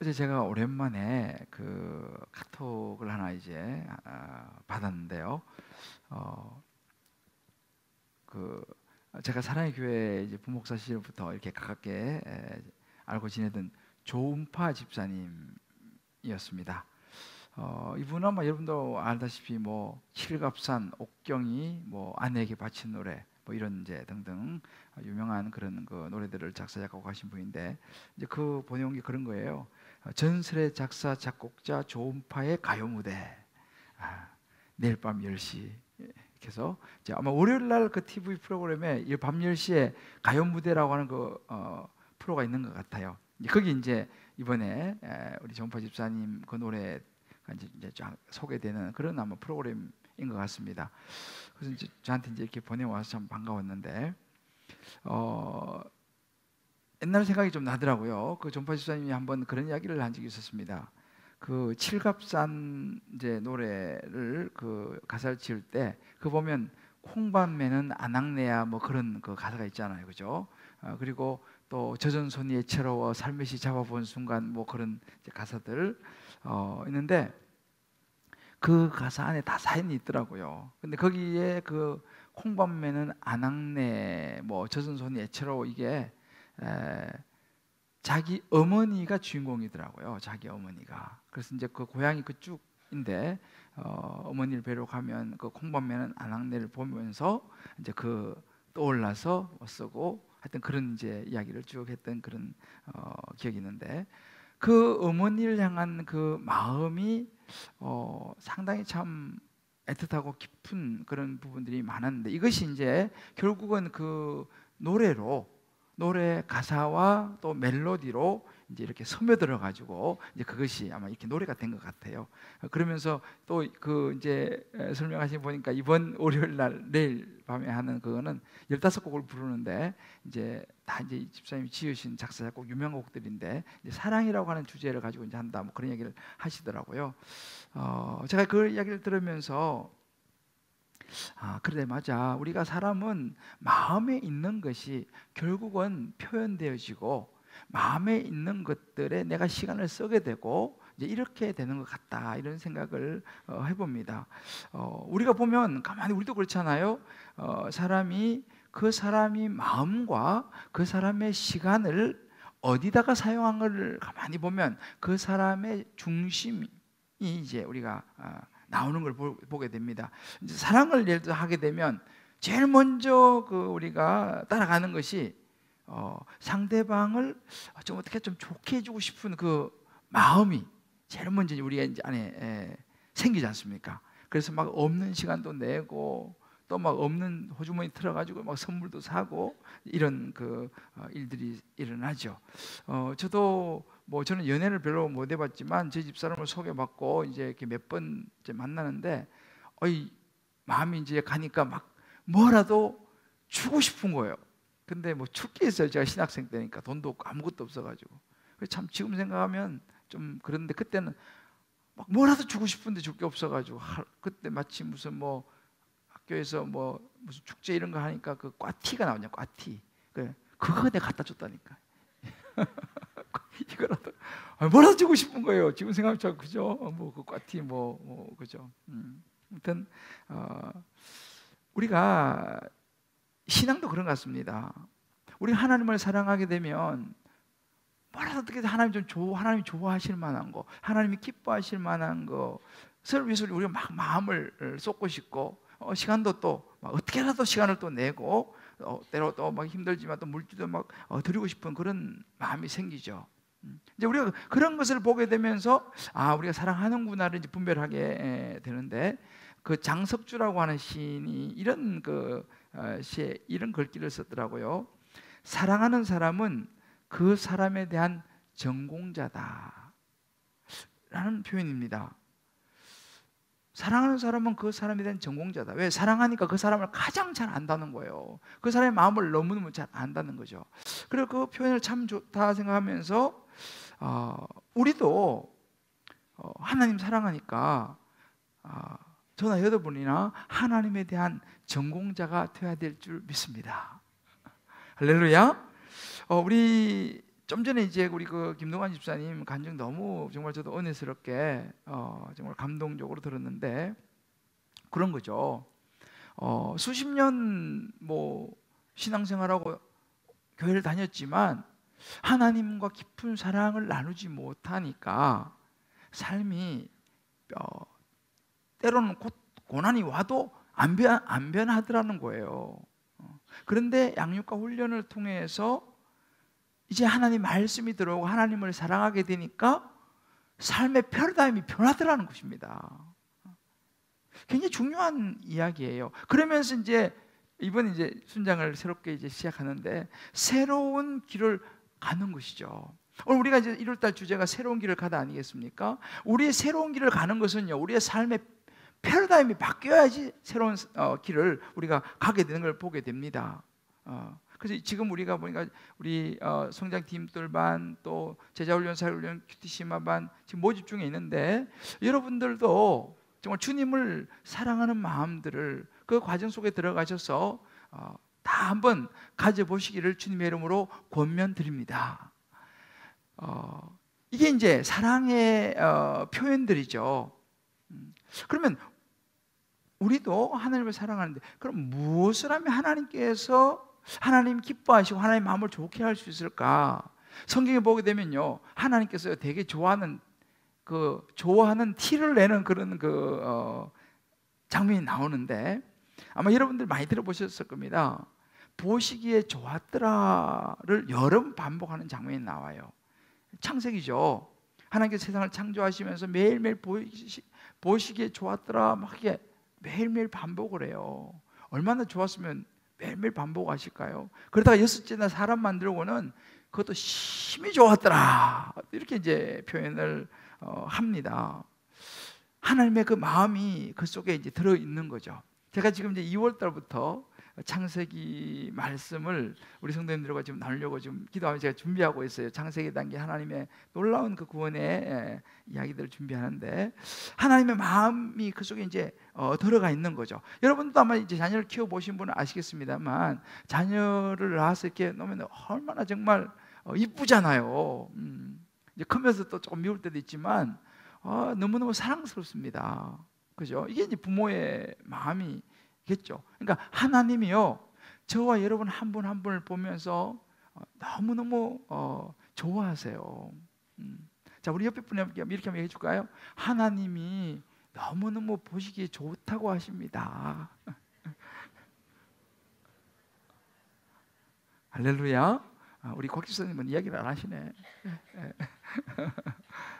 어제 제가 오랜만에 그 카톡을 하나 이제 받았는데요. 어, 그 제가 사랑의 교회 이제 부목사 시절부터 이렇게 가깝게 알고 지내던 조은파 집사님이었습니다. 이분은 아마 여러분도 알다시피 뭐 칠갑산, 옥경이, 뭐 아내에게 바친 노래, 뭐 이런 이제 등등 유명한 그런 그 노래들을 작사 작곡하신 신분인데, 이제 그 보내온 게 그런 거예요. 전설의 작사 작곡자 조은파의 가요 무대. 아, 내일 밤 10시. 이렇게 해서 이제 아마 월요일 날 그 TV 프로그램에 이 밤 10시에 가요 무대라고 하는 그 프로가 있는 것 같아요. 거기 이제 이번에 우리 조은파 집사님 그 노래 이제 쫙 소개되는 그런 아마 프로그램인 것 같습니다. 그래서 이제 저한테 이제 이렇게 보내와서 참 반가웠는데, 옛날 생각이 좀 나더라고요. 그 존파 집사님이 한번 그런 이야기를 한 적이 있었습니다. 그 칠갑산 이제 노래를 그 가사를 지을 때 그 보면 콩밤에는 안악내야 뭐 그런 그 가사가 있잖아요, 그죠? 그리고 또 젖은 손이 애처로워 살며시 잡아본 순간 뭐 그런 이제 가사들 있는데, 그 가사 안에 다 사연이 있더라고요. 근데 거기에 그 콩밤에는 안악내 뭐 젖은 손이 애처로워 이게 에, 자기 어머니가 주인공이더라고요. 자기 어머니가. 그래서 이제 그 고향이 그쪽인데 어머니를 뵈러 가면 그 콩밤에는 안악내를 보면서 이제 그 떠올라서 쓰고 하여튼 그런 이제 이야기를 쭉 했던 그런 기억이 있는데, 그 어머니를 향한 그 마음이 상당히 참 애틋하고 깊은 그런 부분들이 많았는데, 이것이 이제 결국은 그 노래 가사와 또 멜로디로 이제 이렇게 스며들어 가지고 이제 그것이 아마 이렇게 노래가 된 것 같아요. 그러면서 또 그 이제 설명하신 보니까 이번 월요일 날 내일 밤에 하는 그거는 15곡을 부르는데, 이제 다 이제 이 집사님이 지으신 작사 작곡 유명한 곡들인데, 이제 사랑이라고 하는 주제를 가지고 이제 한다 뭐 그런 얘기를 하시더라고요. 제가 그 이야기를 들으면서 그래, 맞아. 우리가 사람은 마음에 있는 것이 결국은 표현되어지고, 마음에 있는 것들에 내가 시간을 쓰게 되고 이제 이렇게 되는 것 같다, 이런 생각을 해봅니다. 우리가 보면 가만히 우리도 그렇잖아요. 그 사람이 마음과 그 사람의 시간을 어디다가 사용한 걸 가만히 보면 그 사람의 중심이 이제 우리가 나오는 걸 보게 됩니다. 이제 사랑을 예를 들어 하게 되면 제일 먼저 그 우리가 따라가는 것이 상대방을 좀 어떻게 좀 좋게 해주고 싶은 그 마음이 제일 먼저 우리가 이제 안에 생기지 않습니까? 그래서 막 없는 시간도 내고 또 막 없는 호주머니 틀어가지고 막 선물도 사고 이런 그 일들이 일어나죠. 저도 뭐 저는 연애를 별로 못 해봤지만 제 집사람을 소개받고 이제 이렇게 몇 번 만나는데, 마음이 이제 가니까 막 뭐라도 주고 싶은 거예요. 근데 뭐 죽게 했어요. 제가 신학생 때니까 돈도 없고 아무것도 없어가지고. 참 지금 생각하면 좀 그런데, 그때는 막 뭐라도 주고 싶은데 줄 게 없어가지고 그때 마침 무슨 뭐 학교에서 뭐 무슨 축제 이런 거 하니까 그 꽈티가 나오냐, 꽈티. 그거 내가 갖다 줬다니까. 이거라도 뭐라도 주고 싶은 거예요. 지금 생각하면 그죠? 뭐그 꽈티 뭐 그죠? 아무튼 우리가 신앙도 그런 것 같습니다. 우리 하나님을 사랑하게 되면 뭐라도 어떻게 하나님이 좋아하실 만한 거, 하나님이 기뻐하실 만한 것을 위해서 우리가 막 마음을 쏟고 싶고, 시간도 또 어떻게라도 시간을 또 내고, 때로 또 막 힘들지만 또 물질도 막 드리고 싶은 그런 마음이 생기죠. 이제 우리가 그런 것을 보게 되면서 우리가 사랑하는구나를 이제 분별하게 되는데, 그 장석주라고 하는 시인이 이런 시에 이런 글귀를 썼더라고요. 사랑하는 사람은 그 사람에 대한 전공자다 라는 표현입니다. 사랑하는 사람은 그 사람에 대한 전공자다. 왜? 사랑하니까 그 사람을 가장 잘 안다는 거예요. 그 사람의 마음을 너무너무 잘 안다는 거죠. 그리고 그 표현을 참 좋다 생각하면서 우리도 하나님 사랑하니까 저나 여러분이나 하나님에 대한 전공자가 되어야 될 줄 믿습니다. 할렐루야. 우리 좀 전에 이제 우리 그 김동환 집사님 간증 너무 정말 저도 은혜스럽게 정말 감동적으로 들었는데 그런 거죠. 수십 년 뭐 신앙생활하고 교회를 다녔지만 하나님과 깊은 사랑을 나누지 못하니까 삶이 때로는 고난이 와도 안 변하더라는 거예요. 그런데 양육과 훈련을 통해서 이제 하나님 말씀이 들어오고 하나님을 사랑하게 되니까 삶의 패러다임이 변하더라는 것입니다. 굉장히 중요한 이야기예요. 그러면서 이제 이번 이제 순장을 새롭게 이제 시작하는데 새로운 길을 가는 것이죠. 오늘 우리가 이제 1월달 주제가 새로운 길을 가다 아니겠습니까? 우리의 새로운 길을 가는 것은요, 우리의 삶의 패러다임이 바뀌어야지 새로운 길을 우리가 가게 되는 걸 보게 됩니다. 그래서 지금 우리가 보니까 우리 성장팀들반 또 제자훈련, 사회훈련, 큐티시마반 지금 모집 중에 있는데 여러분들도 정말 주님을 사랑하는 마음들을 그 과정 속에 들어가셔서 다 한번 가져보시기를 주님의 이름으로 권면드립니다. 이게 이제 사랑의 표현들이죠. 그러면 우리도 하나님을 사랑하는데 그럼 무엇을 하면 하나님께서 하나님 기뻐하시고 하나님 마음을 좋게 할 수 있을까? 성경에 보게 되면요, 하나님께서 되게 좋아하는 티를 내는 그런 장면이 나오는데 아마 여러분들 많이 들어보셨을 겁니다. 보시기에 좋았더라를 여러 번 반복하는 장면이 나와요. 창세기죠. 하나님께서 세상을 창조하시면서 매일매일 보시기에 좋았더라 막 이렇게 매일매일 반복을 해요. 얼마나 좋았으면 매일매일 반복하실까요? 그러다가 여섯째나 사람 만들고는 그것도 심히 좋았더라 이렇게 이제 표현을 합니다. 하나님의 그 마음이 그 속에 이제 들어 있는 거죠. 제가 지금 이제 2월 달부터 창세기 말씀을 우리 성도님들과 지금 나누려고 지금 기도하면서 제가 준비하고 있어요. 창세기 단계 하나님의 놀라운 그 구원의 이야기들을 준비하는데 하나님의 마음이 그 속에 이제 들어가 있는 거죠. 여러분도 아마 이제 자녀를 키워 보신 분은 아시겠습니다만 자녀를 낳아서 이렇게 놓으면 얼마나 정말 이쁘잖아요. 이제 크면서 또 조금 미울 때도 있지만 너무너무 사랑스럽습니다. 그죠? 이게 이제 부모의 마음이겠죠. 그러니까 하나님이요, 저와 여러분 한 분 한 분을 보면서 너무너무 좋아하세요. 자, 우리 옆에 분에게 이렇게 한번 해줄까요? 하나님이 너무너무 보시기에 좋다고 하십니다. 할렐루야. 우리 곽 집사님은 이야기를 안 하시네.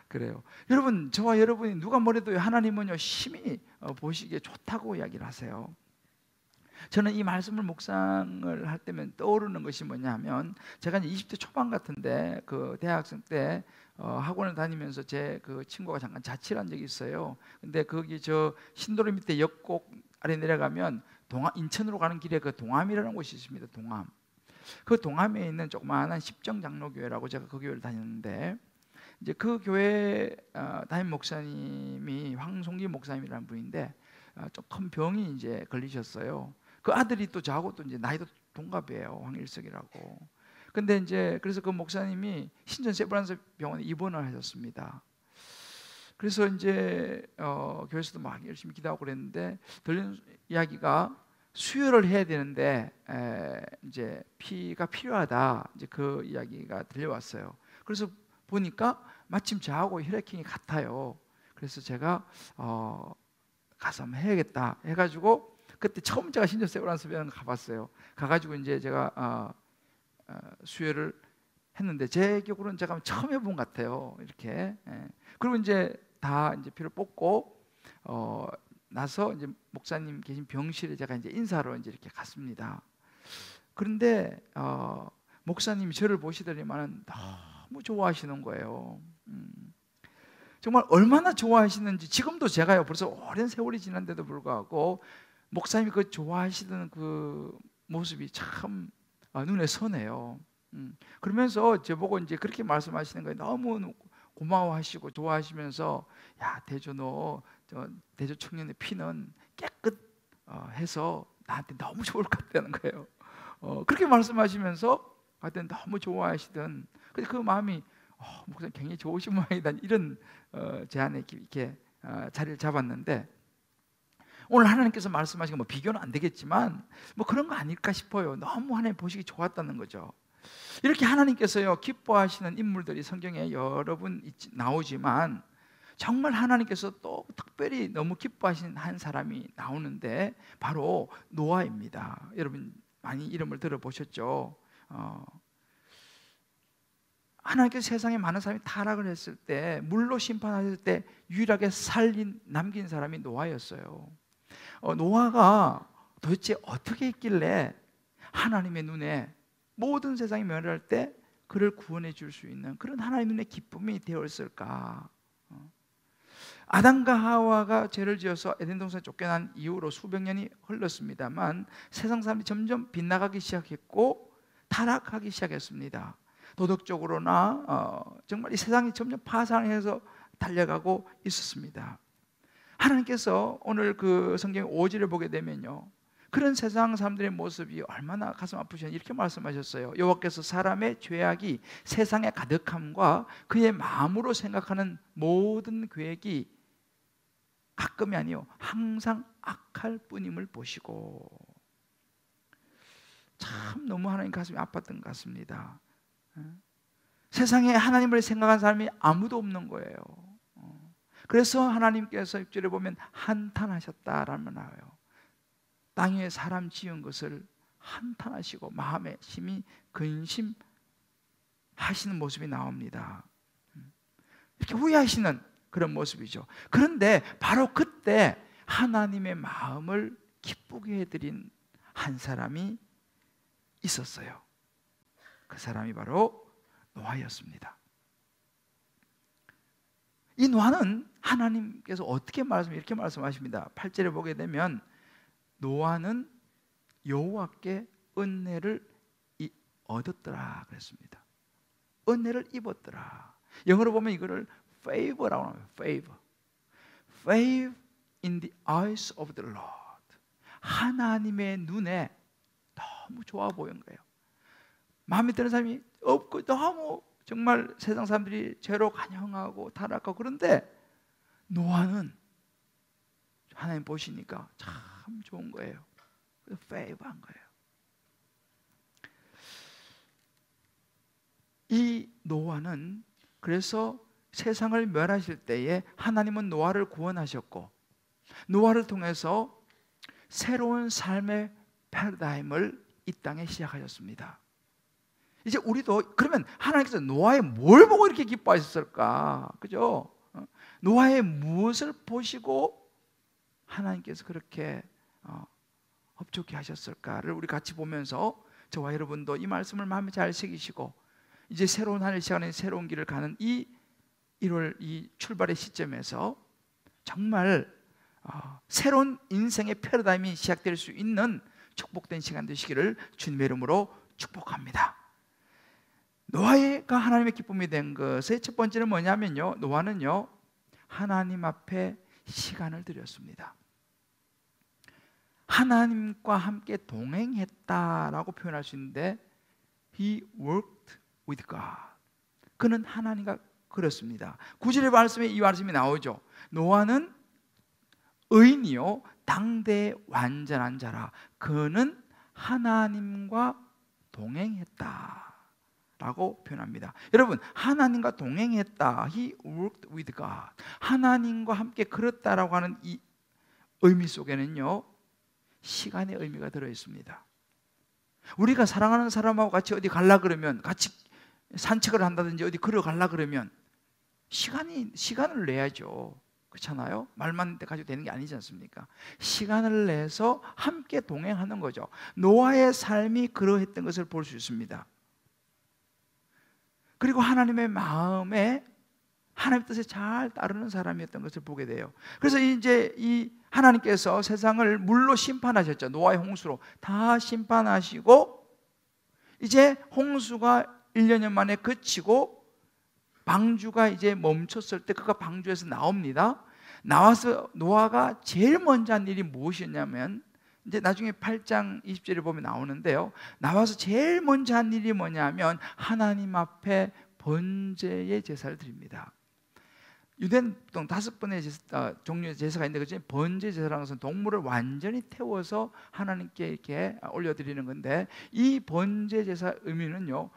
그래요. 여러분, 저와 여러분이 누가 뭐래도 하나님은요 심히 보시기에 좋다고 이야기를 하세요. 저는 이 말씀을 묵상을 할 때면 떠오르는 것이 뭐냐면 제가 이제 20대 초반 같은데 그 대학생 때 학원을 다니면서 제 그 친구가 잠깐 자취를 한 적이 있어요. 근데 거기 저 신도로 밑에 역곡 아래 내려가면 인천으로 가는 길에 그 동암이라는 곳이 있습니다. 동암. 그 동암에 있는 조그마한 십정장로교회라고 제가 그 교회를 다녔는데 이제 그 교회 담임 목사님이 황송기 목사님이라는 분인데 조금 병이 이제 걸리셨어요. 그 아들이 또 저하고 또 이제 나이도 동갑이에요. 황일석이라고. 근데 이제 그래서 그 목사님이 신전 세브란스 병원에 입원을 하셨습니다. 그래서 이제 교회에서도 막 열심히 기도하고 그랬는데 들리는 이야기가 수혈을 해야 되는데 이제 피가 필요하다, 이제 그 이야기가 들려왔어요. 그래서 보니까 마침 저하고 혈액형이 같아요. 그래서 제가 가서 한번 해야겠다 해가지고 그때 처음 제가 신전 세브란스 병원 가봤어요. 가가지고 이제 제가 수혈을 했는데 제 기억으로는 제가 처음 해본 것 같아요. 이렇게. 그리고 이제 다 이제 피를 뽑고 나서 이제 목사님 계신 병실에 제가 이제 인사로 이제 이렇게 갔습니다. 그런데 목사님이 저를 보시더니만 너무 좋아하시는 거예요. 정말 얼마나 좋아하시는지 지금도 제가요 벌써 오랜 세월이 지난데도 불구하고 목사님이 그 좋아하시던 그 모습이 참 눈에 선해요. 그러면서 저보고 이제 그렇게 말씀하시는 거예요. 너무 고마워하시고 좋아하시면서 야 대조 너 대조 청년의 피는 깨끗해서 나한테 너무 좋을 것 같다는 거예요. 그렇게 말씀하시면서 하여튼 너무 좋아하시던 근데 그 마음이 목사님 굉장히 좋으신 모양이다, 이런 제 안에 이렇게 자리를 잡았는데, 오늘 하나님께서 말씀하신 거 비교는 안 되겠지만 그런 거 아닐까 싶어요. 너무 하나님 보시기 좋았다는 거죠. 이렇게 하나님께서요 기뻐하시는 인물들이 성경에 여러 분 나오지만, 정말 하나님께서 또 특별히 너무 기뻐하신 한 사람이 나오는데 바로 노아입니다. 여러분 많이 이름을 들어보셨죠? 하나님께서 세상에 많은 사람이 타락을 했을 때, 물로 심판하실 때 유일하게 남긴 사람이 노아였어요. 노아가 도대체 어떻게 했길래 하나님의 눈에 모든 세상이 멸할 때 그를 구원해 줄 수 있는 그런 하나님의 눈의 기쁨이 되었을까? 아담과 하와가 죄를 지어서 에덴 동산에 쫓겨난 이후로 수백 년이 흘렀습니다만, 세상 사람들이 점점 빗나가기 시작했고 타락하기 시작했습니다. 도덕적으로나 정말 이 세상이 점점 파산해서 달려가고 있었습니다. 하나님께서 오늘 그 성경 5절을 보게 되면요, 그런 세상 사람들의 모습이 얼마나 가슴 아프셨는지 이렇게 말씀하셨어요. 여호와께서 사람의 죄악이 세상에 가득함과 그의 마음으로 생각하는 모든 계획이 가끔이 아니요 항상 악할 뿐임을 보시고. 참 너무 하나님 가슴이 아팠던 것 같습니다. 세상에 하나님을 생각한 사람이 아무도 없는 거예요. 그래서 하나님께서 6절에 보면 한탄하셨다라는 말 나와요. 땅 위에 사람 지은 것을 한탄하시고 마음에 심히 근심하시는 모습이 나옵니다. 이렇게 후회하시는 그런 모습이죠. 그런데 바로 그때 하나님의 마음을 기쁘게 해드린 한 사람이 있었어요. 그 사람이 바로 노아였습니다. 이 노아는 하나님께서 어떻게 이렇게 말씀하십니다. 8절에 보게 되면 노아는 여호와께 은혜를 얻었더라 그랬습니다. 은혜를 입었더라. 영어로 보면 이거를 favor라고 합니다. favor in the eyes of the Lord. 하나님의 눈에 너무 좋아 보인 거예요. 마음에 드는 사람이 없고 너무 정말 세상 사람들이 죄로 간영하고 타락하고, 그런데 노아는 하나님 보시니까 참 좋은 거예요. 그래서 favor한 거예요. 이 노아는 그래서 세상을 멸하실 때에 하나님은 노아를 구원하셨고, 노아를 통해서 새로운 삶의 패러다임을 이 땅에 시작하셨습니다. 이제 우리도 그러면 하나님께서 노아의 뭘 보고 이렇게 기뻐하셨을까? 그죠? 노아의 무엇을 보시고 하나님께서 그렇게 흡족해 하셨을까를 우리 같이 보면서, 저와 여러분도 이 말씀을 마음에 잘 새기시고 이제 새로운 한 해 시간에 새로운 길을 가는 이 1월 이 출발의 시점에서 정말 새로운 인생의 패러다임이 시작될 수 있는 축복된 시간 되시기를 주님의 이름으로 축복합니다. 노아가 하나님의 기쁨이 된 것의 첫 번째는 뭐냐면요, 노아는요 하나님 앞에 시간을 들였습니다. 하나님과 함께 동행했다라고 표현할 수 있는데, He worked with God. 그는 하나님과 그렇습니다. 9절의 말씀에 이 말씀이 나오죠. 노아는 의인이요 당대의 완전한 자라. 그는 하나님과 동행했다 라고 표현합니다. 여러분, 하나님과 동행했다, He worked with God, 하나님과 함께 걸었다라고 하는 이 의미 속에는요 시간의 의미가 들어있습니다. 우리가 사랑하는 사람하고 같이 어디 갈라 그러면, 같이 산책을 한다든지 어디 걸어갈라 그러면 시간을 내야죠. 그렇잖아요? 말만 가지고 되는 게 아니지 않습니까? 시간을 내서 함께 동행하는 거죠. 노아의 삶이 그러했던 것을 볼 수 있습니다. 그리고 하나님의 마음에 하나님의 뜻에 잘 따르는 사람이었던 것을 보게 돼요. 그래서 이제 이 하나님께서 세상을 물로 심판하셨죠. 노아의 홍수로 다 심판하시고, 이제 홍수가 1년여 만에 그치고 방주가 이제 멈췄을 때 그가 방주에서 나옵니다. 나와서 노아가 제일 먼저 한 일이 무엇이었냐면, 이제 나중에 8장 20절에 보면 나오는데요, 나와서 제일 먼저 한 일이 뭐냐면 하나님 앞에 번제의 제사를 드립니다. 유대는 보통 5번의 종류의 제사가 있는데 그중에 번제 제사라는 것은 동물을 완전히 태워서 하나님께 이렇게 올려드리는 건데, 이 번제 제사 의미는요,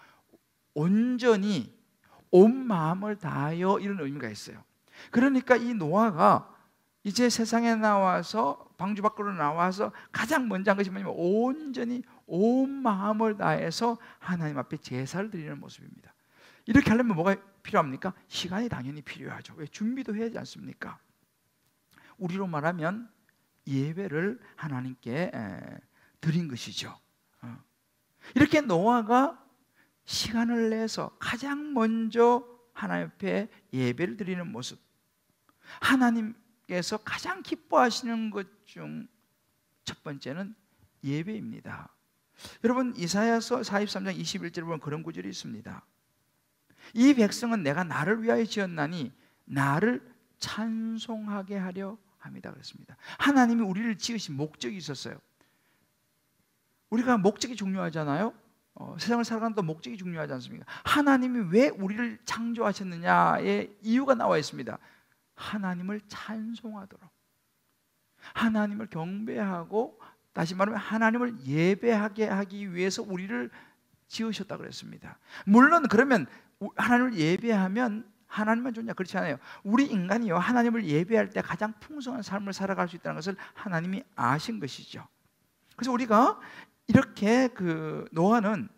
온전히 온 마음을 다하여 이런 의미가 있어요. 그러니까 이 노아가 이제 세상에 나와서 방주 밖으로 나와서 가장 먼저 한 것이 뭐냐면 온전히 온 마음을 다해서 하나님 앞에 제사를 드리는 모습입니다. 이렇게 하려면 뭐가 필요합니까? 시간이 당연히 필요하죠. 왜? 준비도 해야 하지 않습니까? 우리로 말하면 예배를 하나님께 드린 것이죠. 이렇게 노아가 시간을 내서 가장 먼저 하나님 앞에 예배를 드리는 모습, 하나님께서 가장 기뻐하시는 것 중 첫 번째는 예배입니다. 여러분, 이사야서 43장 21절에 보면 그런 구절이 있습니다. 이 백성은 내가 나를 위하여 지었나니 나를 찬송하게 하려 합니다. 그랬습니다. 하나님이 우리를 지으신 목적이 있었어요. 우리가 목적이 중요하잖아요. 세상을 살아가는 또 목적이 중요하지 않습니까? 하나님이 왜 우리를 창조하셨느냐의 이유가 나와 있습니다. 하나님을 찬송하도록, 하나님을 경배하고, 다시 말하면 하나님을 예배하게 하기 위해서 우리를 지으셨다 그랬습니다. 물론 그러면 하나님을 예배하면 하나님만 좋냐? 그렇지 않아요. 우리 인간이요, 하나님을 예배할 때 가장 풍성한 삶을 살아갈 수 있다는 것을 하나님이 아신 것이죠. 그래서 우리가 이렇게 노아는,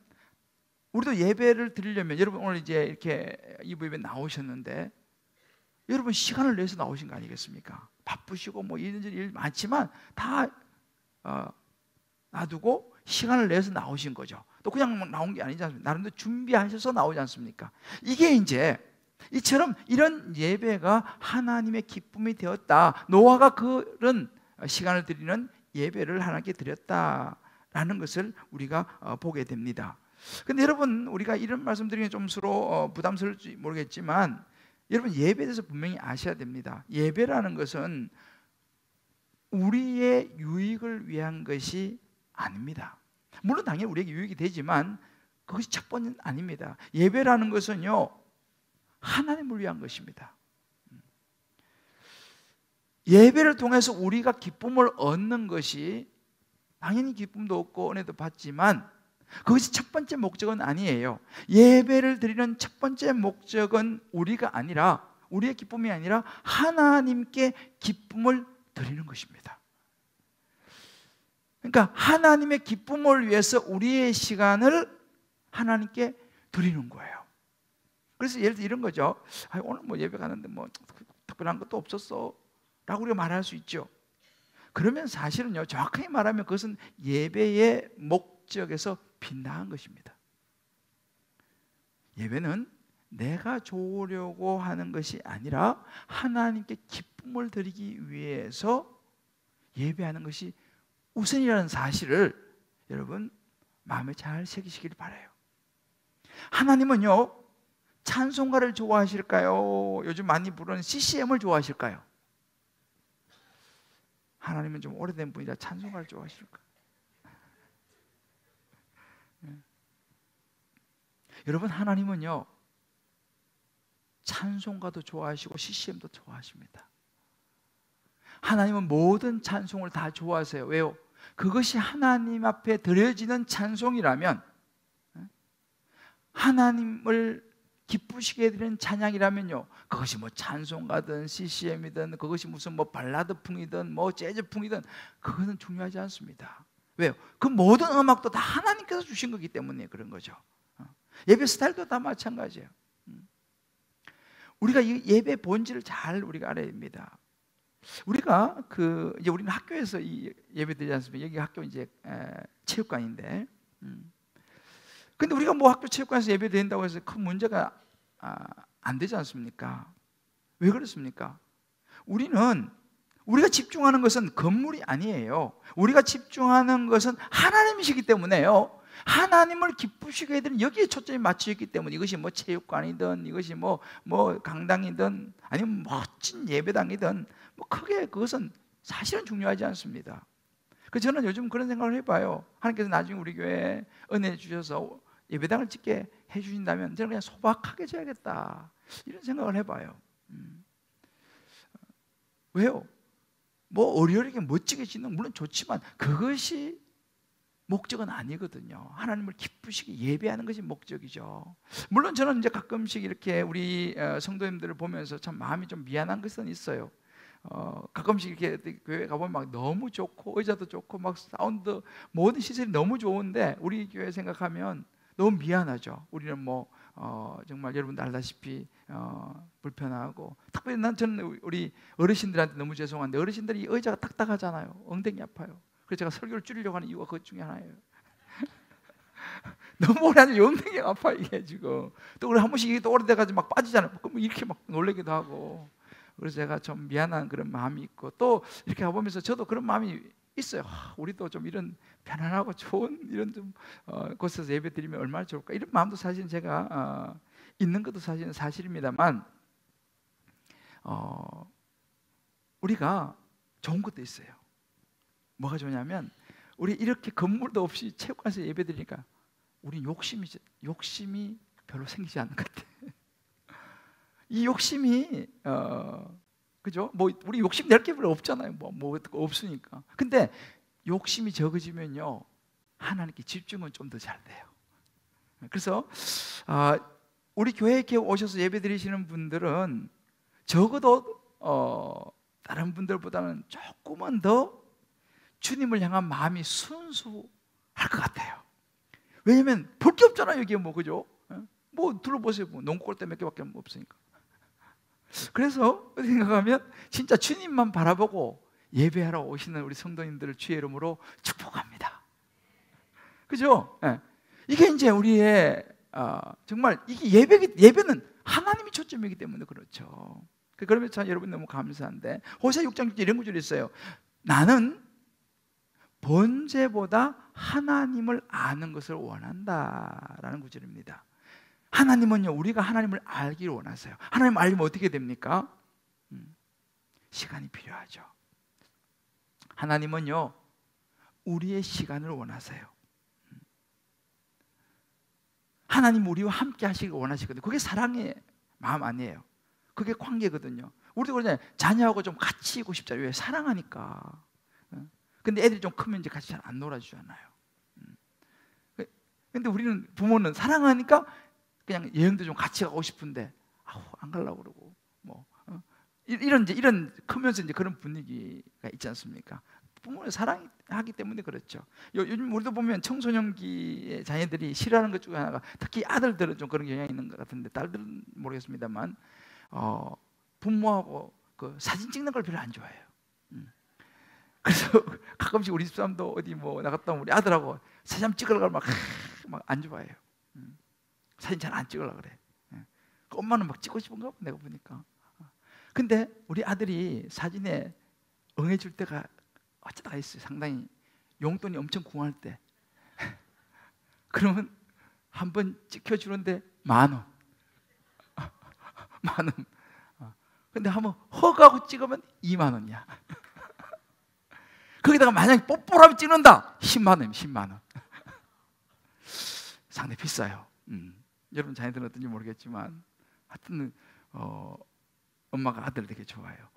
우리도 예배를 드리려면, 여러분 오늘 이제 이렇게 이부 예배 나오셨는데 여러분 시간을 내서 나오신 거 아니겠습니까? 바쁘시고 뭐 이런저런 일 많지만 다 놔두고 시간을 내서 나오신 거죠. 또 그냥 나온 게 아니지 않습니까? 나름대로 준비하셔서 나오지 않습니까? 이게 이제 이처럼 이런 예배가 하나님의 기쁨이 되었다. 노아가 그런 시간을 드리는 예배를 하나님께 드렸다라는 것을 우리가 보게 됩니다. 근데 여러분, 우리가 이런 말씀 드리는 좀 서로 부담스러울지 모르겠지만 여러분, 예배에 대해서 분명히 아셔야 됩니다. 예배라는 것은 우리의 유익을 위한 것이 아닙니다. 물론 당연히 우리에게 유익이 되지만 그것이 첫 번째는 아닙니다. 예배라는 것은요, 하나님을 위한 것입니다. 예배를 통해서 우리가 기쁨을 얻는 것이, 당연히 기쁨도 얻고 은혜도 받지만 그것이 첫 번째 목적은 아니에요. 예배를 드리는 첫 번째 목적은 우리가 아니라, 우리의 기쁨이 아니라 하나님께 기쁨을 드리는 것입니다. 그러니까 하나님의 기쁨을 위해서 우리의 시간을 하나님께 드리는 거예요. 그래서 예를 들어 이런 거죠. 오늘 뭐 예배 가는데 뭐 특별한 것도 없었어 라고 우리가 말할 수 있죠. 그러면 사실은요, 정확하게 말하면 그것은 예배의 목적에서 빗나간 것입니다. 예배는 내가 좋으려고 하는 것이 아니라 하나님께 기쁨을 드리기 위해서 예배하는 것이 우선이라는 사실을 여러분 마음에 잘 새기시길 바라요. 하나님은요, 찬송가를 좋아하실까요? 요즘 많이 부르는 CCM을 좋아하실까요? 하나님은 좀 오래된 분이라 찬송가를 좋아하실까요? 여러분, 하나님은요, 찬송가도 좋아하시고 CCM도 좋아하십니다. 하나님은 모든 찬송을 다 좋아하세요. 왜요? 그것이 하나님 앞에 드려지는 찬송이라면, 하나님을 기쁘시게 드리는 찬양이라면요, 그것이 뭐 찬송가든 CCM이든 그것이 무슨 뭐 발라드풍이든 뭐 재즈풍이든 그것은 중요하지 않습니다. 왜요? 그 모든 음악도 다 하나님께서 주신 거기 때문에 그런 거죠. 예배 스타일도 다 마찬가지예요. 우리가 이 예배 본질을 잘 우리가 알아야 됩니다. 우리가 이제 우리는 학교에서 이 예배 드리지 않습니까? 여기 학교 이제 체육관인데, 근데 우리가 뭐 학교 체육관에서 예배 드린다고 해서 큰 문제가 안 되지 않습니까? 왜 그렇습니까? 우리가 집중하는 것은 건물이 아니에요. 우리가 집중하는 것은 하나님이시기 때문에요. 하나님을 기쁘시게 해드리는 여기에 초점이 맞춰 있기 때문에, 이것이 뭐 체육관이든 이것이 뭐 강당이든 아니면 멋진 예배당이든 뭐 크게 그것은 사실은 중요하지 않습니다. 그래서 저는 요즘 그런 생각을 해봐요. 하나님께서 나중에 우리 교회에 은혜 주셔서 예배당을 짓게 해주신다면 저는 그냥 소박하게 줘야겠다, 이런 생각을 해봐요. 왜요? 뭐 어리어리게 멋지게 짓는 물론 좋지만 그것이 목적은 아니거든요. 하나님을 기쁘시게 예배하는 것이 목적이죠. 물론 저는 이제 가끔씩 이렇게 우리 성도님들을 보면서 참 마음이 좀 미안한 것은 있어요. 가끔씩 이렇게 교회 가보면 막 너무 좋고 의자도 좋고 막 사운드 모든 시설이 너무 좋은데 우리 교회 생각하면 너무 미안하죠. 우리는 뭐 정말 여러분도 알다시피 불편하고, 특별히 저는 우리 어르신들한테 너무 죄송한데 어르신들이 의자가 딱딱하잖아요. 엉덩이 아파요. 그래서 제가 설교를 줄이려고 하는 이유가 그것 중에 하나예요. 너무 오래 앉으면 엉덩이가 아파 이게 지금. 또 우리 한 번씩 이게 또 오래돼가지고 막 빠지잖아요. 그럼 이렇게 막 놀래기도 하고. 그래서 제가 좀 미안한 그런 마음이 있고, 또 이렇게 가보면서 저도 그런 마음이 있어요. 우리도 좀 이런 편안하고 좋은 이런 좀 곳에서 예배 드리면 얼마나 좋을까, 이런 마음도 사실은 제가 있는 것도 사실은 사실입니다만, 우리가 좋은 것도 있어요. 뭐가 좋냐면 우리 이렇게 건물도 없이 체육관에서 예배 드리니까 우리 욕심이 별로 생기지 않는 것 같아. 이 욕심이 그죠? 뭐 우리 욕심 낼 게 별로 없잖아요. 뭐 없으니까. 근데 욕심이 적어지면요 하나님께 집중은 좀 더 잘 돼요. 그래서 우리 교회에 이렇게 오셔서 예배 드리시는 분들은 적어도 다른 분들보다는 조금은 더 주님을 향한 마음이 순수할 것 같아요. 왜냐면 볼 게 없잖아요 여기에. 뭐 그죠? 뭐 둘러보세요. 뭐 농구골대 몇 개밖에 없으니까. 그래서 생각하면 진짜 주님만 바라보고 예배하러 오시는 우리 성도님들을 주의 이름으로 축복합니다. 그죠? 이게 이제 우리의 정말 이게 예배는 하나님이 초점이기 때문에 그렇죠. 그러면서 여러분 너무 감사한데 호세아 6장 6절 이런 구절이 있어요. 나는 번제보다 하나님을 아는 것을 원한다라는 구절입니다. 하나님은요 우리가 하나님을 알기를 원하세요. 하나님 알려면 어떻게 됩니까? 시간이 필요하죠. 하나님은요 우리의 시간을 원하세요. 하나님 우리와 함께 하시길 원하시거든요. 그게 사랑의 마음 아니에요. 그게 관계거든요. 우리도 그러잖아요. 자녀하고 좀 같이 있고 싶잖아요. 왜? 사랑하니까. 근데 애들이 좀 크면 이제 같이 잘 안 놀아주잖아요. 근데 우리는 부모는 사랑하니까 그냥 여행도 좀 같이 가고 싶은데 안 가려고 그러고 뭐 이런 크면서 이제 그런 분위기가 있지 않습니까? 부모를 사랑하기 때문에 그렇죠. 요즘 우리도 보면 청소년기의 자녀들이 싫어하는 것 중에 하나가, 특히 아들들은 좀 그런 경향이 있는 것 같은데 딸들은 모르겠습니다만 부모하고 그 사진 찍는 걸 별로 안 좋아해요. 그래서 가끔씩 우리 집사람도 어디 뭐 나갔다 오면 우리 아들하고 사진 찍으려고 막 안 좋아해요. 사진 잘 안 찍으려고 그래. 엄마는 막 찍고 싶은가 봐 내가 보니까. 근데 우리 아들이 사진에 응해줄 때가 어쩌다가 있어요. 상당히 용돈이 엄청 궁할 때. 그러면 한 번 찍혀주는데 10,000원. 10,000원. 근데 한번 허가고 찍으면 20,000원이야. 거기다가 만약에 뽀뽀라면 찍는다 100,000원, 100,000원. 상당히 비싸요. 여러분 자녀들은 어떤지 모르겠지만 하여튼 엄마가 아들을 되게 좋아해요.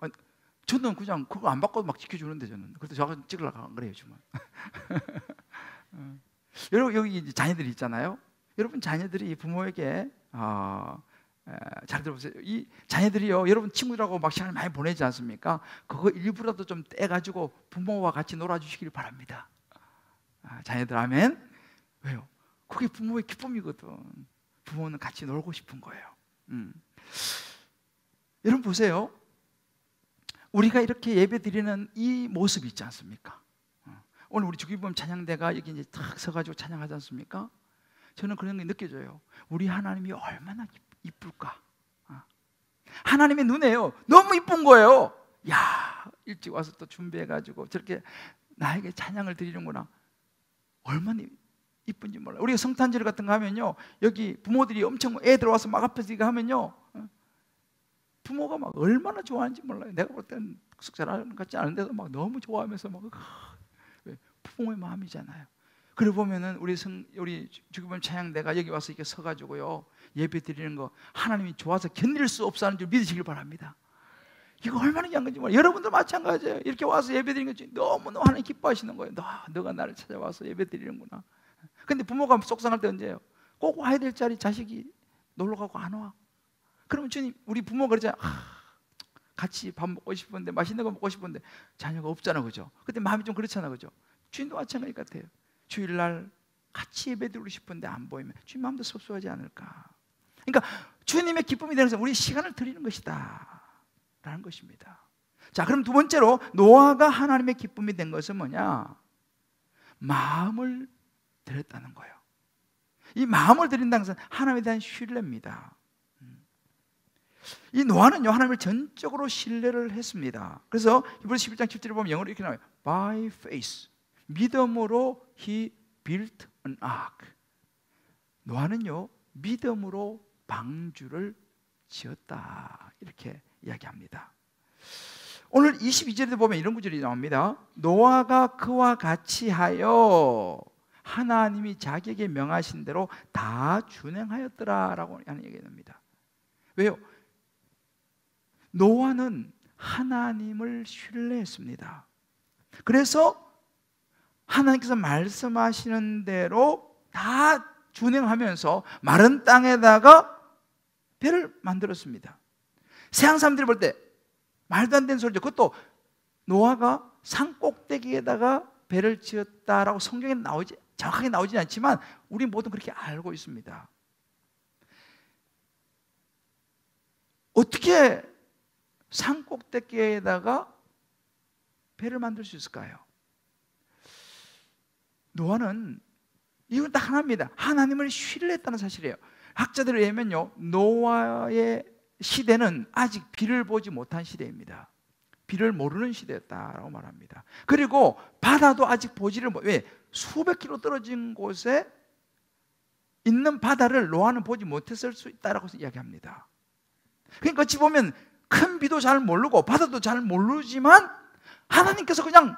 저는 그냥 그거 안 받고도 막 지켜주는데 저는. 그래서 저가 찍으려고 안 그래요 주면. 여러분 여기 이제 자녀들이 있잖아요. 여러분 자녀들이 부모에게 잘 들어보세요. 이 자녀들이요 여러분 친구들하고 막 시간을 많이 보내지 않습니까? 그거 일부라도 좀 떼가지고 부모와 같이 놀아주시길 바랍니다. 자녀들 아멘. 왜요? 그게 부모의 기쁨이거든. 부모는 같이 놀고 싶은 거예요. 여러분 보세요. 우리가 이렇게 예배 드리는 이 모습이 있지 않습니까? 오늘 우리 주기범 찬양대가 여기 이제 탁 서가지고 찬양하지 않습니까? 저는 그런 게 느껴져요. 우리 하나님이 얼마나 이쁠까? 하나님의 눈에요 너무 이쁜 거예요. 야 일찍 와서 또 준비해가지고 저렇게 나에게 찬양을 드리는구나. 얼마나 이쁜지 몰라요. 우리가 성탄절 같은 거 하면요 여기 부모들이 엄청 애들 와서 막 앞에서 이거 하면요 부모가 막 얼마나 좋아하는지 몰라요. 내가 볼 때는 잘 같지 않은데도 막 너무 좋아하면서 막 부모의 마음이잖아요. 그래 보면은 우리 주기본 찬양대가 여기 와서 이렇게 서가지고요 예배 드리는 거 하나님이 좋아서 견딜 수 없어 하는 줄 믿으시길 바랍니다. 이거 얼마나 귀한 건지 몰라요. 여러분도 마찬가지예요. 이렇게 와서 예배 드리는 것이 너무너무 하나님 기뻐하시는 거예요. 너가 나를 찾아와서 예배 드리는구나. 근데 부모가 속상할 때 언제예요? 꼭 와야 될 자리 자식이 놀러 가고 안 와. 그러면 주님, 우리 부모가 그러잖아요. 같이 밥 먹고 싶은데, 맛있는 거 먹고 싶은데 자녀가 없잖아, 그죠? 그때 마음이 좀 그렇잖아, 그죠? 주님도 마찬가지 같아요. 주일날 같이 예배 드리고 싶은데 안 보이면 주님 마음도 섭섭하지 않을까. 그러니까 주님의 기쁨이 되는 것은 우리 시간을 드리는 것이다 라는 것입니다. 자, 그럼 두 번째로 노아가 하나님의 기쁨이 된 것은 뭐냐? 마음을 드렸다는 거예요. 이 마음을 드린다는 것은 하나님에 대한 신뢰입니다. 이 노아는요 하나님을 전적으로 신뢰를 했습니다. 그래서 히브리서 11장 7절에 보면 영어로 이렇게 나와요. By faith, 믿음으로 he built an ark. 노아는요 믿음으로 방주를 지었다 이렇게 이야기합니다. 오늘 22절에 보면 이런 구절이 나옵니다. 노아가 그와 같이 하여 하나님이 자기에게 명하신 대로 다 준행하였더라라고 하는 얘기가 됩니다. 왜요? 노아는 하나님을 신뢰했습니다. 그래서 하나님께서 말씀하시는 대로 다 준행하면서 마른 땅에다가 배를 만들었습니다. 세상 사람들이 볼 때 말도 안 되는 소리죠. 그것도 노아가 산 꼭대기에다가 배를 지었다라고 성경에 정확하게 나오지 않지만 우리 모두 그렇게 알고 있습니다. 어떻게 산 꼭대기에다가 배를 만들 수 있을까요? 노아는 이건 딱 하나입니다. 하나님을 신뢰했다는 사실이에요. 학자들에 의하면요 노아의 시대는 아직 비를 보지 못한 시대입니다. 비를 모르는 시대였다라고 말합니다. 그리고 바다도 아직 보지를 왜 수백 킬로 떨어진 곳에 있는 바다를 노아는 보지 못했을 수 있다라고 이야기합니다. 그러니까 어찌 보면 큰 비도 잘 모르고 바다도 잘 모르지만 하나님께서 그냥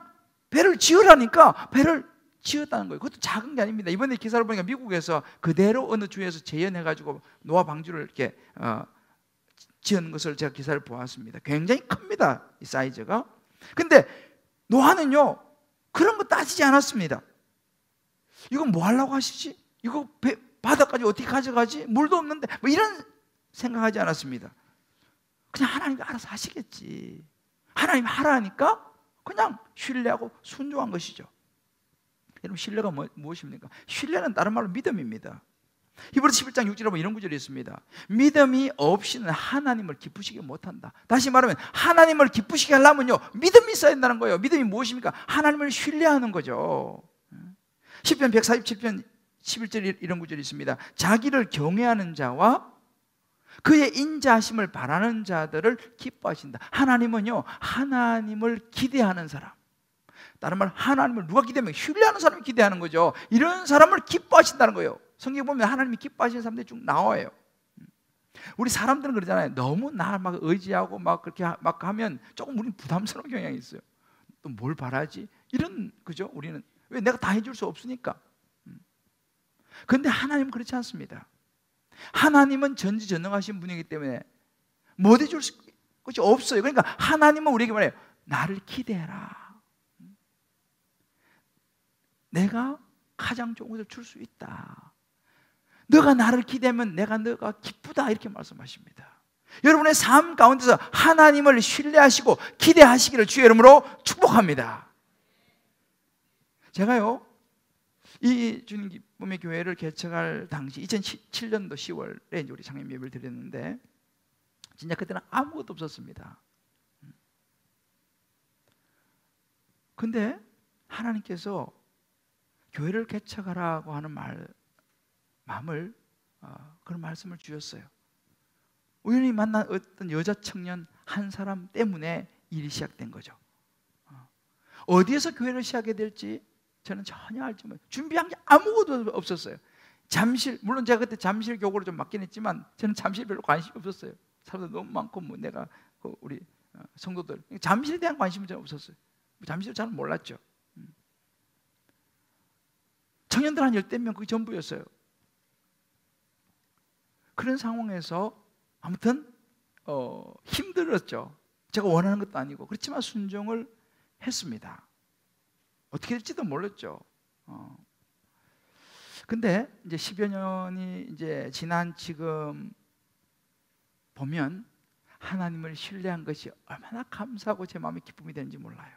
배를 지으라니까 배를 지었다는 거예요. 그것도 작은 게 아닙니다. 이번에 기사를 보니까 미국에서 그대로 어느 주에서 재현해가지고 노아 방주를 이렇게 지은 것을 제가 기사를 보았습니다. 굉장히 큽니다. 이 사이즈가. 근데 노아는요 그런 거 따지지 않았습니다. 이거 뭐 하려고 하시지? 이거 바다까지 어떻게 가져가지? 물도 없는데 뭐 이런 생각하지 않았습니다. 그냥 하나님이 알아서 하시겠지. 하나님 하라니까 그냥 신뢰하고 순종한 것이죠. 여러분 신뢰가 무엇입니까? 신뢰는 다른 말로 믿음입니다. 히브리서 11장 6절에 보면 이런 구절이 있습니다. 믿음이 없이는 하나님을 기쁘시게 못한다. 다시 말하면 하나님을 기쁘시게 하려면요 믿음이 있어야 된다는 거예요. 믿음이 무엇입니까? 하나님을 신뢰하는 거죠. 시편 147편 11절에 이런 구절이 있습니다. 자기를 경외하는 자와 그의 인자하심을 바라는 자들을 기뻐하신다. 하나님은요 하나님을 기대하는 사람, 다른 말 하나님을 누가 기대하면 신뢰하는 사람이 기대하는 거죠. 이런 사람을 기뻐하신다는 거예요. 성경에 보면 하나님이 기뻐하시는 사람들이 쭉 나와요. 우리 사람들은 그러잖아요. 너무 나 막 의지하고 막 그렇게 막 하면 조금 우리는 부담스러운 경향이 있어요. 또 뭘 바라지? 이런 그죠? 우리는 왜 내가 다 해줄 수 없으니까. 그런데 하나님은 그렇지 않습니다. 하나님은 전지전능하신 분이기 때문에 못 해줄 것이 없어요. 그러니까 하나님은 우리에게 말해요. 나를 기대해라. 내가 가장 좋은 것을 줄 수 있다. 너가 나를 기대하면 너가 기쁘다 이렇게 말씀하십니다. 여러분의 삶 가운데서 하나님을 신뢰하시고 기대하시기를 주의 이름으로 축복합니다. 제가요 이 주님 기쁨의 교회를 개척할 당시 2007년도 10월에 이제 우리 장님 예배를 드렸는데 진짜 그때는 아무것도 없었습니다. 근데 하나님께서 교회를 개척하라고 하는 마음을 그런 말씀을 주셨어요. 우연히 만난 어떤 여자 청년 한 사람 때문에 일이 시작된 거죠. 어디에서 교회를 시작하게 될지 저는 전혀 알지 못해요. 준비한 게 아무것도 없었어요. 잠실, 물론 제가 그때 잠실 교구를 좀 맡긴 했지만 저는 잠실 별로 관심이 없었어요. 사람들 너무 많고 뭐 내가 우리 성도들 잠실에 대한 관심은 전 없었어요. 잠실을 잘 몰랐죠. 청년들 한 10명 그게 전부였어요. 그런 상황에서 아무튼 힘들었죠. 제가 원하는 것도 아니고. 그렇지만 순종을 했습니다. 어떻게 될지도 몰랐죠. 근데 이제 10여 년이 이제 지난 지금 보면 하나님을 신뢰한 것이 얼마나 감사하고 제 마음에 기쁨이 되는지 몰라요.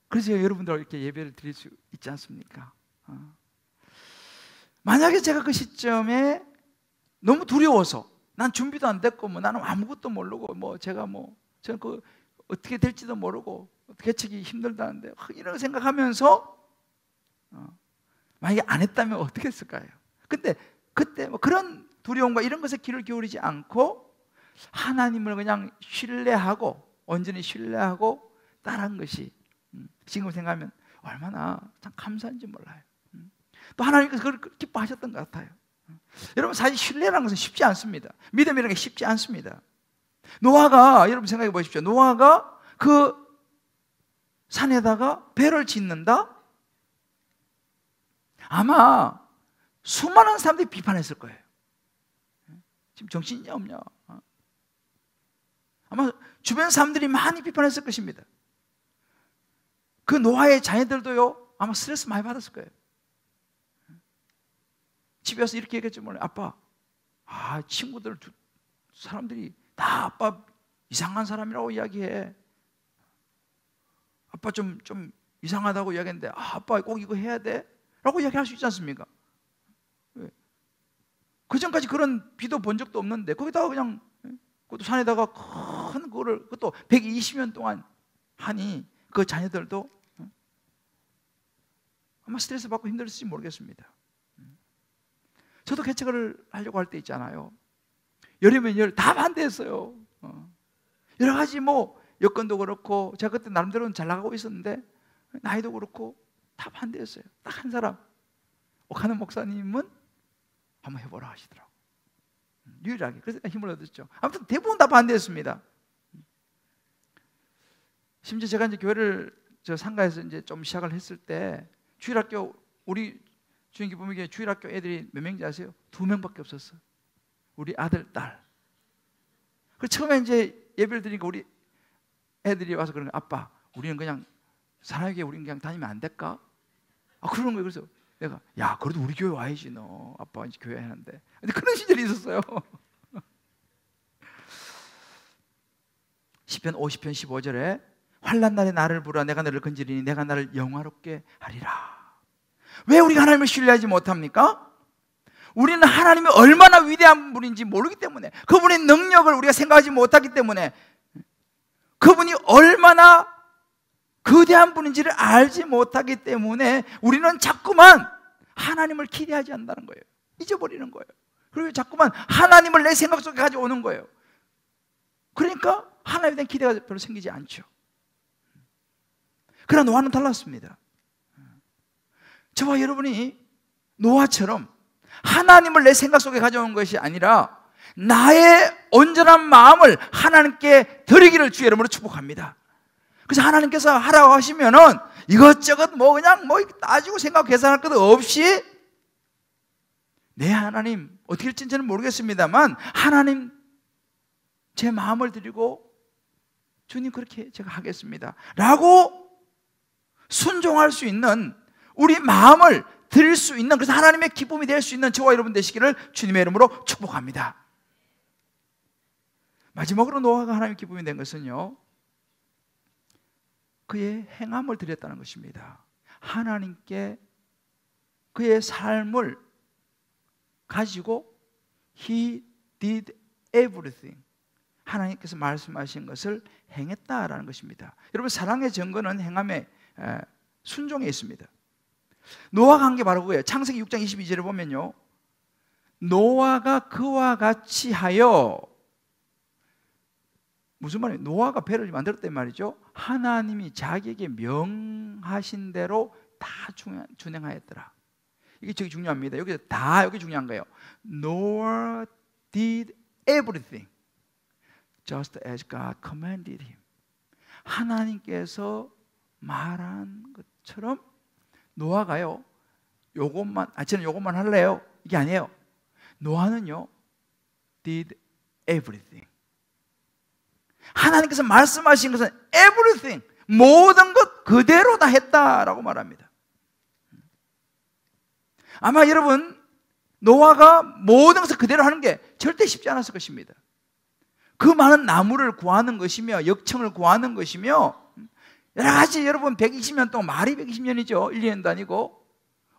그래서 여러분들 이렇게 예배를 드릴 수 있지 않습니까? 만약에 제가 그 시점에 너무 두려워서 난 준비도 안 됐고 뭐 나는 아무것도 모르고 뭐 제가 뭐 저는 그 어떻게 될지도 모르고 개척이 힘들다는데 이런 생각하면서 만약에 안 했다면 어떻게 했을까요? 근데 그때 뭐 그런 두려움과 이런 것에 귀를 기울이지 않고 하나님을 그냥 신뢰하고 온전히 신뢰하고 따라한 것이 지금 생각하면 얼마나 참 감사한지 몰라요. 또 하나님께서 그걸 기뻐하셨던 것 같아요. 여러분 사실 신뢰라는 것은 쉽지 않습니다. 믿음이라는 게 쉽지 않습니다. 노아가 여러분 생각해 보십시오. 노아가 그 산에다가 배를 짓는다? 아마 수많은 사람들이 비판했을 거예요. 지금 정신이 없냐? 아마 주변 사람들이 많이 비판했을 것입니다. 그 노아의 자녀들도요 아마 스트레스 많이 받았을 거예요. 집에 와서 이렇게 얘기했지 몰라요. 아빠, 친구들 사람들이 다 아빠 이상한 사람이라고 이야기해. 아빠 좀 이상하다고 이야기했는데 아빠 꼭 이거 해야 돼? 라고 이야기할 수 있지 않습니까? 그 전까지 그런 비도 본 적도 없는데 거기다가 그냥 그것도 산에다가 큰 거를 그것도 120년 동안 하니 그 자녀들도 아마 스트레스 받고 힘들었을지 모르겠습니다. 저도 개척을 하려고 할 때 있잖아요. 열이면 다 반대했어요. 여러 가지 뭐 여건도 그렇고 제가 그때 나름대로는 잘 나가고 있었는데 나이도 그렇고 다 반대했어요. 딱 한 사람 옥하는 목사님은 한번 해보라 하시더라고요. 유일하게. 그래서 힘을 얻었죠. 아무튼 대부분 다 반대했습니다. 심지어 제가 이제 교회를 저 상가에서 이제 좀 시작을 했을 때 주일학교 우리 주인기 보면 주일학교 애들이 몇 명인지 아세요? 2명밖에 없었어요. 우리 아들, 딸. 그 처음에 이제 예배를 드리니까 우리 애들이 와서 그러는 거예요. 아빠, 우리는 그냥 사랑의 교회 우리는 그냥 다니면 안 될까? 그러는 거예요. 그래서 내가 야, 그래도 우리 교회 와야지 너. 아빠 이제 교회 하는데. 근데 그런 시절이 있었어요. 시편 50편 15절에 환난 날에 나를 부르라 내가 너를 건지리니 내가 나를 영화롭게 하리라. 왜 우리가 하나님을 신뢰하지 못합니까? 우리는 하나님이 얼마나 위대한 분인지 모르기 때문에, 그분의 능력을 우리가 생각하지 못하기 때문에, 그분이 얼마나 거대한 분인지를 알지 못하기 때문에 우리는 자꾸만 하나님을 기대하지 않는다는 거예요. 잊어버리는 거예요. 그리고 자꾸만 하나님을 내 생각 속에 가져오는 거예요. 그러니까 하나님에 대한 기대가 별로 생기지 않죠. 그러나 노아는 달랐습니다. 저와 여러분이 노아처럼 하나님을 내 생각 속에 가져온 것이 아니라 나의 온전한 마음을 하나님께 드리기를 주의 이름으로 축복합니다. 그래서 하나님께서 하라고 하시면은 이것저것 뭐 그냥 뭐 따지고 생각 계산할 것 없이 네 하나님 어떻게 될지는 저는 모르겠습니다만 하나님 제 마음을 드리고 주님 그렇게 제가 하겠습니다 라고 순종할 수 있는 우리 마음을 드릴 수 있는, 그래서 하나님의 기쁨이 될 수 있는 저와 여러분 되시기를 주님의 이름으로 축복합니다. 마지막으로 노아가 하나님의 기쁨이 된 것은요, 그의 행함을 드렸다는 것입니다. 하나님께 그의 삶을 가지고 He did everything, 하나님께서 말씀하신 것을 행했다라는 것입니다. 여러분, 사랑의 증거는 행함의 순종에 있습니다. 노아가 한 게 바로 그거예요. 창세기 6장 22절을 보면요, 노아가 그와 같이 하여, 무슨 말이에요? 노아가 배를 만들었단 말이죠. 하나님이 자기에게 명하신 대로 다 준행하였더라. 이게 되게 중요합니다. 여기서 다, 여기 중요한 거예요. Noah did everything just as God commanded him. 하나님께서 말한 것처럼 노아가요 요것만, 저는 요것만 할래요, 이게 아니에요. 노아는요 did everything. 하나님께서 말씀하신 것은 everything, 모든 것 그대로 다 했다라고 말합니다. 아마 여러분, 노아가 모든 것을 그대로 하는 게 절대 쉽지 않았을 것입니다. 그 많은 나무를 구하는 것이며 역청을 구하는 것이며 여러 가지, 여러분 120년 동안, 말이 120년이죠 1년도 아니고,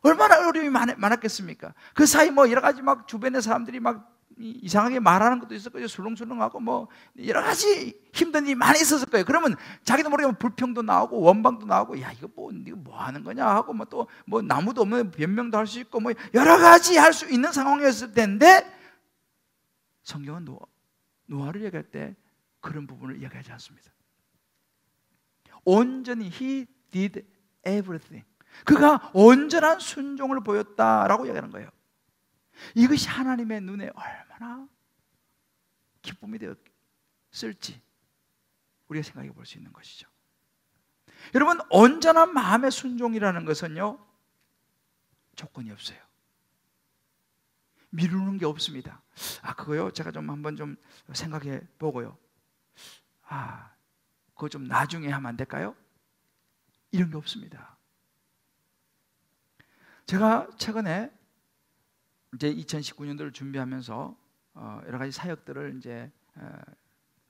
얼마나 어려움이 많았겠습니까? 그 사이 뭐 여러 가지 막 주변의 사람들이 막 이상하게 말하는 것도 있을 거예요. 술렁술렁하고 뭐 여러 가지 힘든 일이 많이 있었을 거예요. 그러면 자기도 모르게 불평도 나오고 원방도 나오고, 야 이거 뭐 하는 거냐 하고, 뭐 또 뭐 나무도 없는 변명도 할 수 있고, 뭐 여러 가지 할 수 있는 상황이었을 텐데, 성경은 노아를 얘기할 때 그런 부분을 이야기하지 않습니다. 온전히 he did everything. 그가 온전한 순종을 보였다라고 이야기하는 거예요. 이것이 하나님의 눈에 얼마나 기쁨이 되었을지 우리가 생각해 볼 수 있는 것이죠. 여러분, 온전한 마음의 순종이라는 것은요 조건이 없어요. 미루는 게 없습니다. 그거요 제가 좀 한번 좀 생각해 보고요, 그거 좀 나중에 하면 안 될까요? 이런 게 없습니다. 제가 최근에 이제 2019년도를 준비하면서 여러 가지 사역들을 이제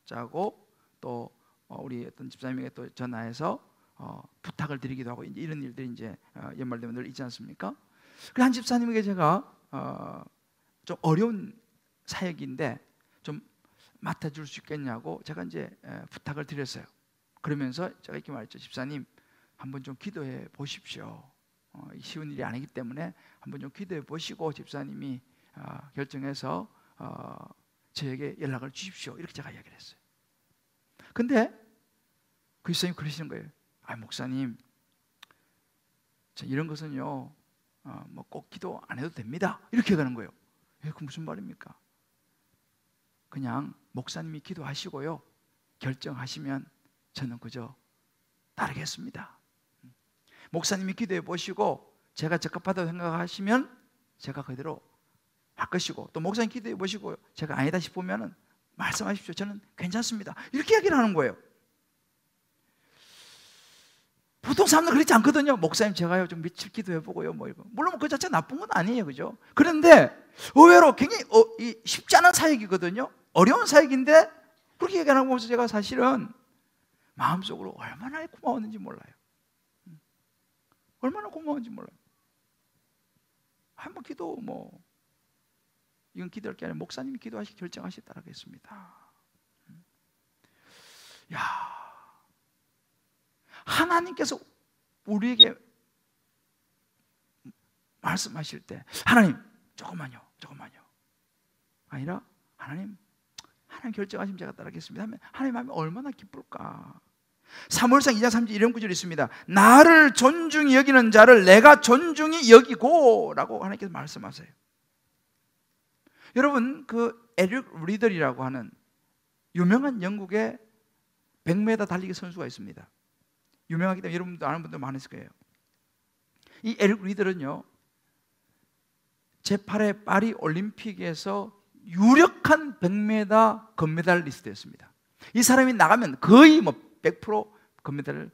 짜고, 또 우리 어떤 집사님에게 또 전화해서 부탁을 드리기도 하고, 이제 이런 일들이 이제 연말 되면 늘 있지 않습니까? 그 한 집사님에게 제가 좀 어려운 사역인데 좀 맡아줄 수 있겠냐고 제가 이제 부탁을 드렸어요. 그러면서 제가 이렇게 말했죠. 집사님, 한번 좀 기도해 보십시오. 쉬운 일이 아니기 때문에 한번 좀 기도해 보시고 집사님이 결정해서 저에게 연락을 주십시오. 이렇게 제가 이야기를 했어요. 근데 그 집사님이 그러시는 거예요. 목사님, 이런 것은요 뭐 꼭 기도 안 해도 됩니다. 이렇게 가는 거예요. 그 무슨 말입니까? 그냥 목사님이 기도하시고요, 결정하시면 저는 그저 따르겠습니다. 목사님이 기도해 보시고 제가 적합하다고 생각하시면 제가 그대로 할 것이고, 또 목사님 기도해 보시고 제가 아니다 싶으면 말씀하십시오. 저는 괜찮습니다. 이렇게 얘기를 하는 거예요. 보통 사람들은 그렇지 않거든요. 목사님, 제가요 좀 며칠 기도해 보고요, 뭐 이거. 물론 그 자체가 나쁜 건 아니에요, 그죠? 그런데 의외로 굉장히 쉽지 않은 사역이거든요. 어려운 사역인데 그렇게 얘기하는 거 보면서 제가 사실은 마음속으로 얼마나 고마웠는지 몰라요. 얼마나 고마운지 몰라요. 한번 기도, 뭐 이건 기도할 게 아니라 목사님이 기도하시 결정하셨다라고 했습니다. 야, 하나님께서 우리에게 말씀하실 때 하나님 조금만요 아니라 하나님 결정하시면 제가 따르겠습니다 하면 하나님 마음이 얼마나 기쁠까. 사무엘상 2장 3절 이런 구절이 있습니다. 나를 존중히 여기는 자를 내가 존중히 여기고 라고 하나님께서 말씀하세요. 여러분, 그 에릭 리들이라고 하는 유명한 영국의 100m 달리기 선수가 있습니다. 유명하기 때문에 여러분도 아는 분들 많으실 거예요. 이 에릭 리들은요 제8회 파리 올림픽에서 유력한 100m 금메달리스트였습니다. 이 사람이 나가면 거의 뭐 100% 금메달을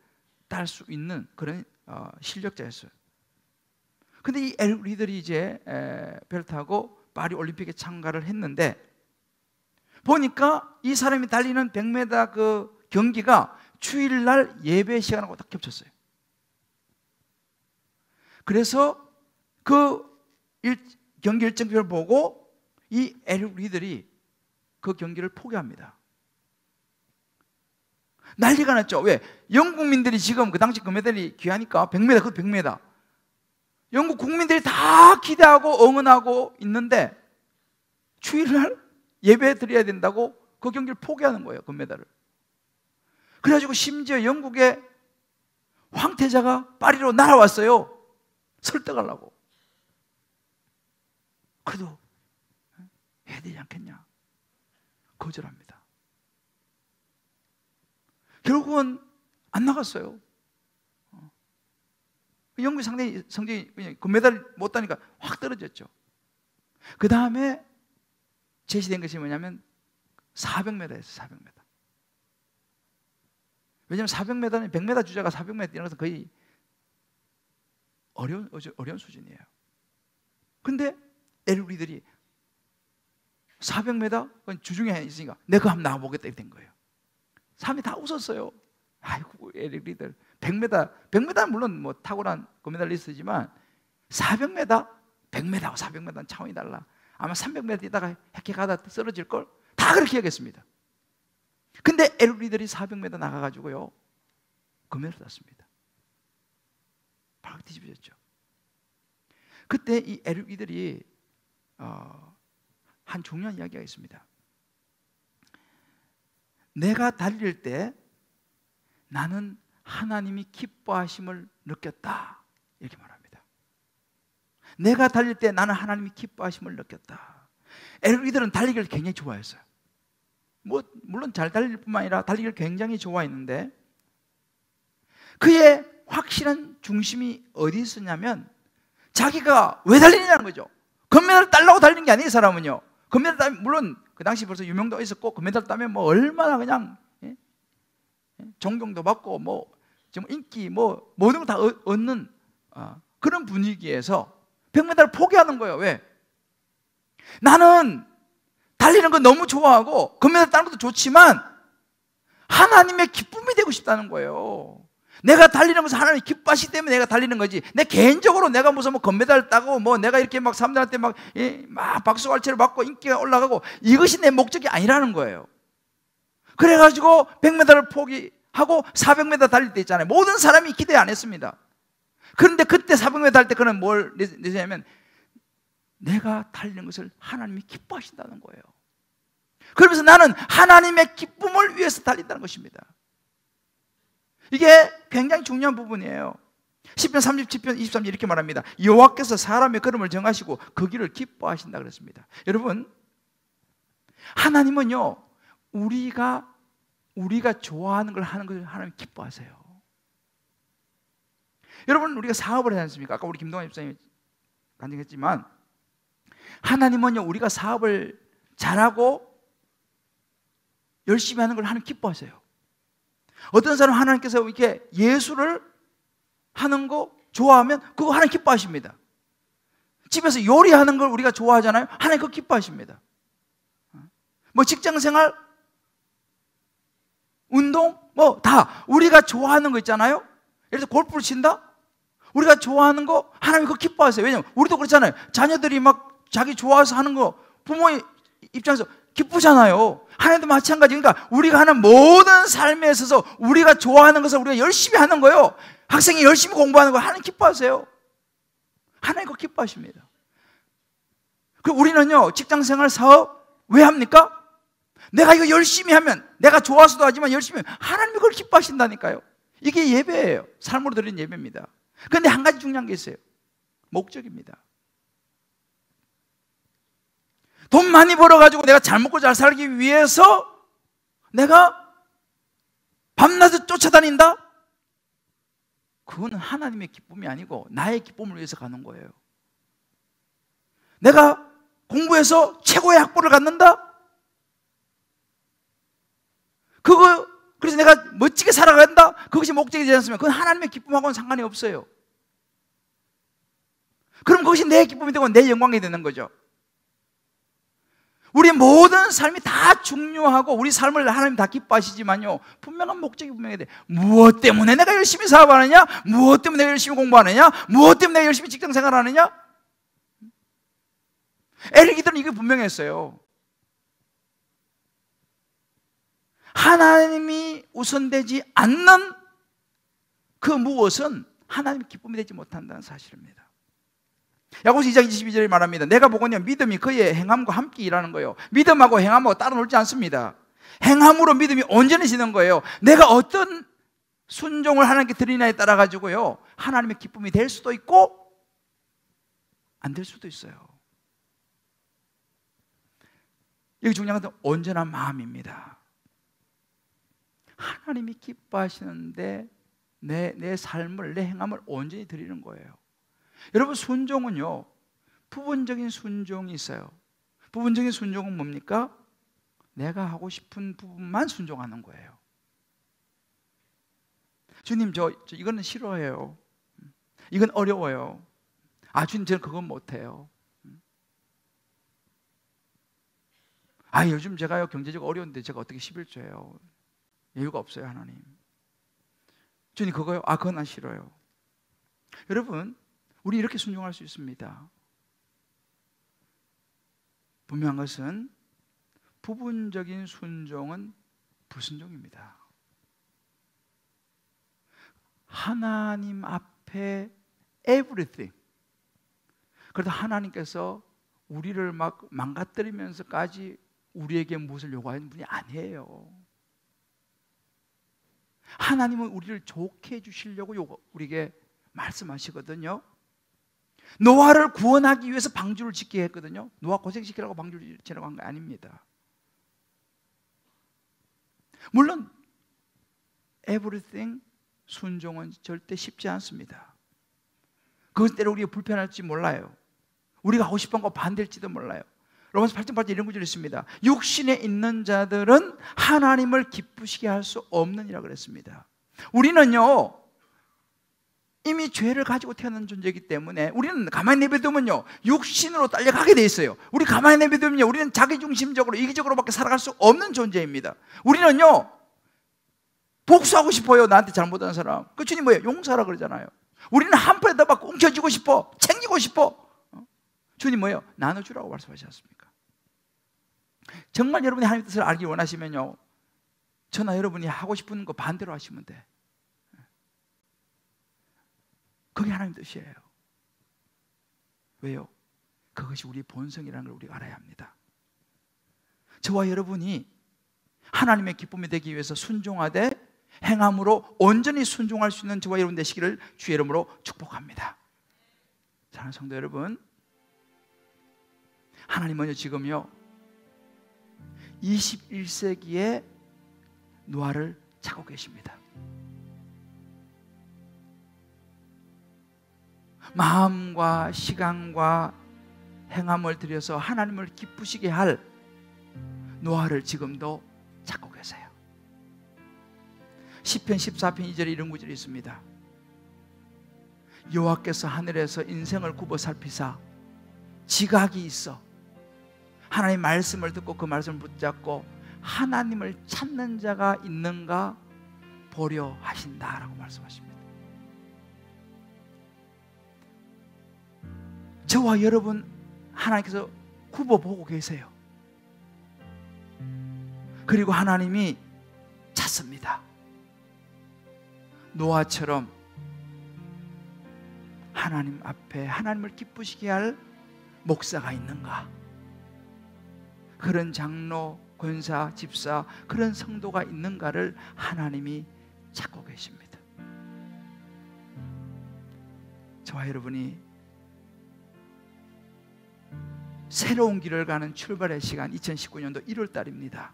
딸 수 있는 그런 실력자였어요. 근데 이 에릭 리들이 이제 배를 타고 파리 올림픽에 참가를 했는데, 보니까 이 사람이 달리는 100m 그 경기가 주일날 예배 시간하고 딱 겹쳤어요. 그래서 그 경기 일정표를 보고 이 에릭 리들이 그 경기를 포기합니다. 난리가 났죠. 왜? 영국민들이 지금 그 당시 금메달이 귀하니까 100m, 그 100m. 영국 국민들이 다 기대하고 응원하고 있는데 주일날 예배 드려야 된다고 그 경기를 포기하는 거예요, 금메달을. 그래가지고 심지어 영국의 황태자가 파리로 날아왔어요. 설득하려고. 그래도 해야 되지 않겠냐? 거절합니다. 결국은 안 나갔어요. 영국이 상당히 성적이 금메달 못 따니까 확 떨어졌죠. 그 다음에 제시된 것이 뭐냐면 400m였어요. 400m. 왜냐하면 400m는 100m 주자가 400m 뛰는 것은 거의 어려운 수준이에요. 근데 에릭리들이 400m 주중에 있으니까 내가 한번 나가보겠다 이렇게 된 거예요. 사람이 다 웃었어요. 아이고 에릭리들 100m는 물론 뭐 탁월한 금메달리스트지만 400m, 100m하고 400m는 차원이 달라. 아마 300m 뛰다가 핵핵하다 쓰러질 걸 다 그렇게 하겠습니다. 근데 에릭리들이 400m 나가가지고요 금메달 땄습니다. 팍 뒤집어졌죠. 그때 이 에릭리들이 한 중요한 이야기가 있습니다. 내가 달릴 때 나는 하나님이 기뻐하심을 느꼈다 이렇게 말합니다. 내가 달릴 때 나는 하나님이 기뻐하심을 느꼈다. 에릭리들은 달리기를 굉장히 좋아했어요. 물론 잘 달릴 뿐만 아니라 달리기를 굉장히 좋아했는데 그의 확실한 중심이 어디 있었냐면 자기가 왜 달리느냐는 거죠. 금메달을 따려고 달리는 게 아니에요. 사람은요 금메달 따면 물론 그 당시 벌써 유명도가 있었고 금메달 따면 뭐 얼마나 그냥 존경도 받고 뭐 좀 인기 뭐 모든 걸 다 얻는 그런 분위기에서 100m를 포기하는 거예요. 왜? 나는 달리는 거 너무 좋아하고 금메달 따는 것도 좋지만 하나님의 기쁨이 되고 싶다는 거예요. 내가 달리는 것은 하나님이 기뻐하시기 때문에 내가 달리는 거지. 내 개인적으로 내가 무슨 뭐 금메달 따고 뭐 내가 이렇게 막 사람들한테 막 박수갈채를 받고 인기가 올라가고 이것이 내 목적이 아니라는 거예요. 그래가지고 100m를 포기하고 400m 달릴 때 있잖아요. 모든 사람이 기대 안 했습니다. 그런데 그때 400m 달 때 그는 뭘 내세냐면 내가 달리는 것을 하나님이 기뻐하신다는 거예요. 그러면서 나는 하나님의 기쁨을 위해서 달린다는 것입니다. 이게 굉장히 중요한 부분이에요. 시편 37편 23절 이렇게 말합니다. 여호와께서 사람의 걸음을 정하시고 그 길을 기뻐하신다 그랬습니다. 여러분 하나님은요 우리가 좋아하는 걸 하는 걸 하나님 기뻐하세요. 여러분 우리가 사업을 하지 않습니까? 아까 우리 김동환 집사님이 간증했지만 하나님은요 우리가 사업을 잘하고 열심히 하는 걸 하나님 기뻐하세요. 어떤 사람 하나님께서 이렇게 예술을 하는 거 좋아하면 그거 하나님 기뻐하십니다. 집에서 요리하는 걸 우리가 좋아하잖아요. 하나님 그거 기뻐하십니다. 뭐 직장생활, 운동 뭐 다 우리가 좋아하는 거 있잖아요. 예를 들어 골프를 친다? 우리가 좋아하는 거 하나님 그거 기뻐하세요. 왜냐면 우리도 그렇잖아요. 자녀들이 막 자기 좋아해서 하는 거 부모의 입장에서 기쁘잖아요. 하나님도 마찬가지. 그러니까 우리가 하는 모든 삶에 있어서 우리가 좋아하는 것을 우리가 열심히 하는 거예요. 학생이 열심히 공부하는 거 하나님 기뻐하세요. 하나님 그거 기뻐하십니다. 그 우리는요 직장생활 사업 왜 합니까? 내가 이거 열심히 하면 내가 좋아서도 하지만 열심히 하면 하나님이 그걸 기뻐하신다니까요. 이게 예배예요. 삶으로 드리는 예배입니다. 그런데 한 가지 중요한 게 있어요. 목적입니다. 돈 많이 벌어가지고 내가 잘 먹고 잘 살기 위해서 내가 밤낮을 쫓아다닌다? 그거는 하나님의 기쁨이 아니고 나의 기쁨을 위해서 가는 거예요. 내가 공부해서 최고의 학벌을 갖는다? 그래서 내가 멋지게 살아간다? 그것이 목적이 되지 않으면 그건 하나님의 기쁨하고는 상관이 없어요. 그럼 그것이 내 기쁨이 되고 내 영광이 되는 거죠. 우리 모든 삶이 다 중요하고 우리 삶을 하나님 다 기뻐하시지만요 분명한 목적이 분명해야 돼. 무엇 때문에 내가 열심히 사업하느냐? 무엇 때문에 내가 열심히 공부하느냐? 무엇 때문에 내가 열심히 직장생활하느냐? 에릭이들은 이게 분명했어요. 하나님이 우선되지 않는 그 무엇은 하나님의 기쁨이 되지 못한다는 사실입니다. 야고보서 2장 22절에 말합니다. 내가 보거니와 믿음이 그의 행함과 함께 일하는 거예요. 믿음하고 행함하고 따로 놀지 않습니다. 행함으로 믿음이 온전히 지는 거예요. 내가 어떤 순종을 하나님께 드리냐에 따라 가지고요 하나님의 기쁨이 될 수도 있고 안 될 수도 있어요. 여기 중요한 것은 온전한 마음입니다. 하나님이 기뻐하시는데 내 삶을, 내 행함을 온전히 드리는 거예요. 여러분, 순종은요, 부분적인 순종이 있어요. 부분적인 순종은 뭡니까? 내가 하고 싶은 부분만 순종하는 거예요. 주님, 저 이거는 싫어해요. 이건 어려워요. 주님, 저는 그건 못해요. 요즘 제가요, 경제적으로 어려운데 제가 어떻게 11조예요? 여유가 없어요, 하나님. 주님, 그거요? 그건 난 싫어요. 여러분, 우리 이렇게 순종할 수 있습니다. 분명한 것은 부분적인 순종은 불순종입니다. 하나님 앞에 everything. 그래도 하나님께서 우리를 막 망가뜨리면서까지 우리에게 무엇을 요구하는 분이 아니에요. 하나님은 우리를 좋게 해주시려고 우리에게 말씀하시거든요. 노아를 구원하기 위해서 방주를 짓게 했거든요. 노아 고생시키라고 방주를 짓라고 한 거 아닙니다. 물론 everything 순종은 절대 쉽지 않습니다. 그것 때문에 우리가 불편할지 몰라요. 우리가 하고 싶은 거 반대일지도 몰라요. 로마서 8장 8절 이런 구절이 있습니다. 육신에 있는 자들은 하나님을 기쁘시게 할 수 없느니라 그랬습니다. 우리는요, 이미 죄를 가지고 태어난 존재이기 때문에 우리는 가만히 내버려두면요, 육신으로 딸려가게 돼 있어요. 우리 가만히 내버려두면요, 우리는 자기중심적으로 이기적으로밖에 살아갈 수 없는 존재입니다. 우리는요, 복수하고 싶어요. 나한테 잘못한 사람. 그 주님 뭐예요? 용서하라 그러잖아요. 우리는 한 푼에 더 받고 움켜쥐고 싶어. 챙기고 싶어. 주님 뭐예요? 나눠주라고 말씀하지 않습니까? 정말 여러분이 하나님의 뜻을 알기 원하시면요, 저나 여러분이 하고 싶은 거 반대로 하시면 돼. 그게 하나님의 뜻이에요. 왜요? 그것이 우리 본성이라는 걸 우리가 알아야 합니다. 저와 여러분이 하나님의 기쁨이 되기 위해서 순종하되 행함으로 온전히 순종할 수 있는 저와 여러분 되시기를 주의 이름으로 축복합니다. 사랑하는 성도 여러분, 하나님은요, 지금요 21세기에 노아를 찾고 계십니다. 마음과 시간과 행함을 들여서 하나님을 기쁘시게 할 노아를 지금도 찾고 계세요. 시편 14편 2절에 이런 구절이 있습니다. 여호와께서 하늘에서 인생을 굽어 살피사 지각이 있어 하나님의 말씀을 듣고 그 말씀을 붙잡고 하나님을 찾는 자가 있는가 보려 하신다라고 말씀하십니다. 저와 여러분 하나님께서 굽어보고 계세요. 그리고 하나님이 찾습니다. 노아처럼 하나님 앞에 하나님을 기쁘시게 할 목사가 있는가, 그런 장로, 권사, 집사, 그런 성도가 있는가를 하나님이 찾고 계십니다. 저와 여러분이 새로운 길을 가는 출발의 시간 2019년도 1월 달입니다.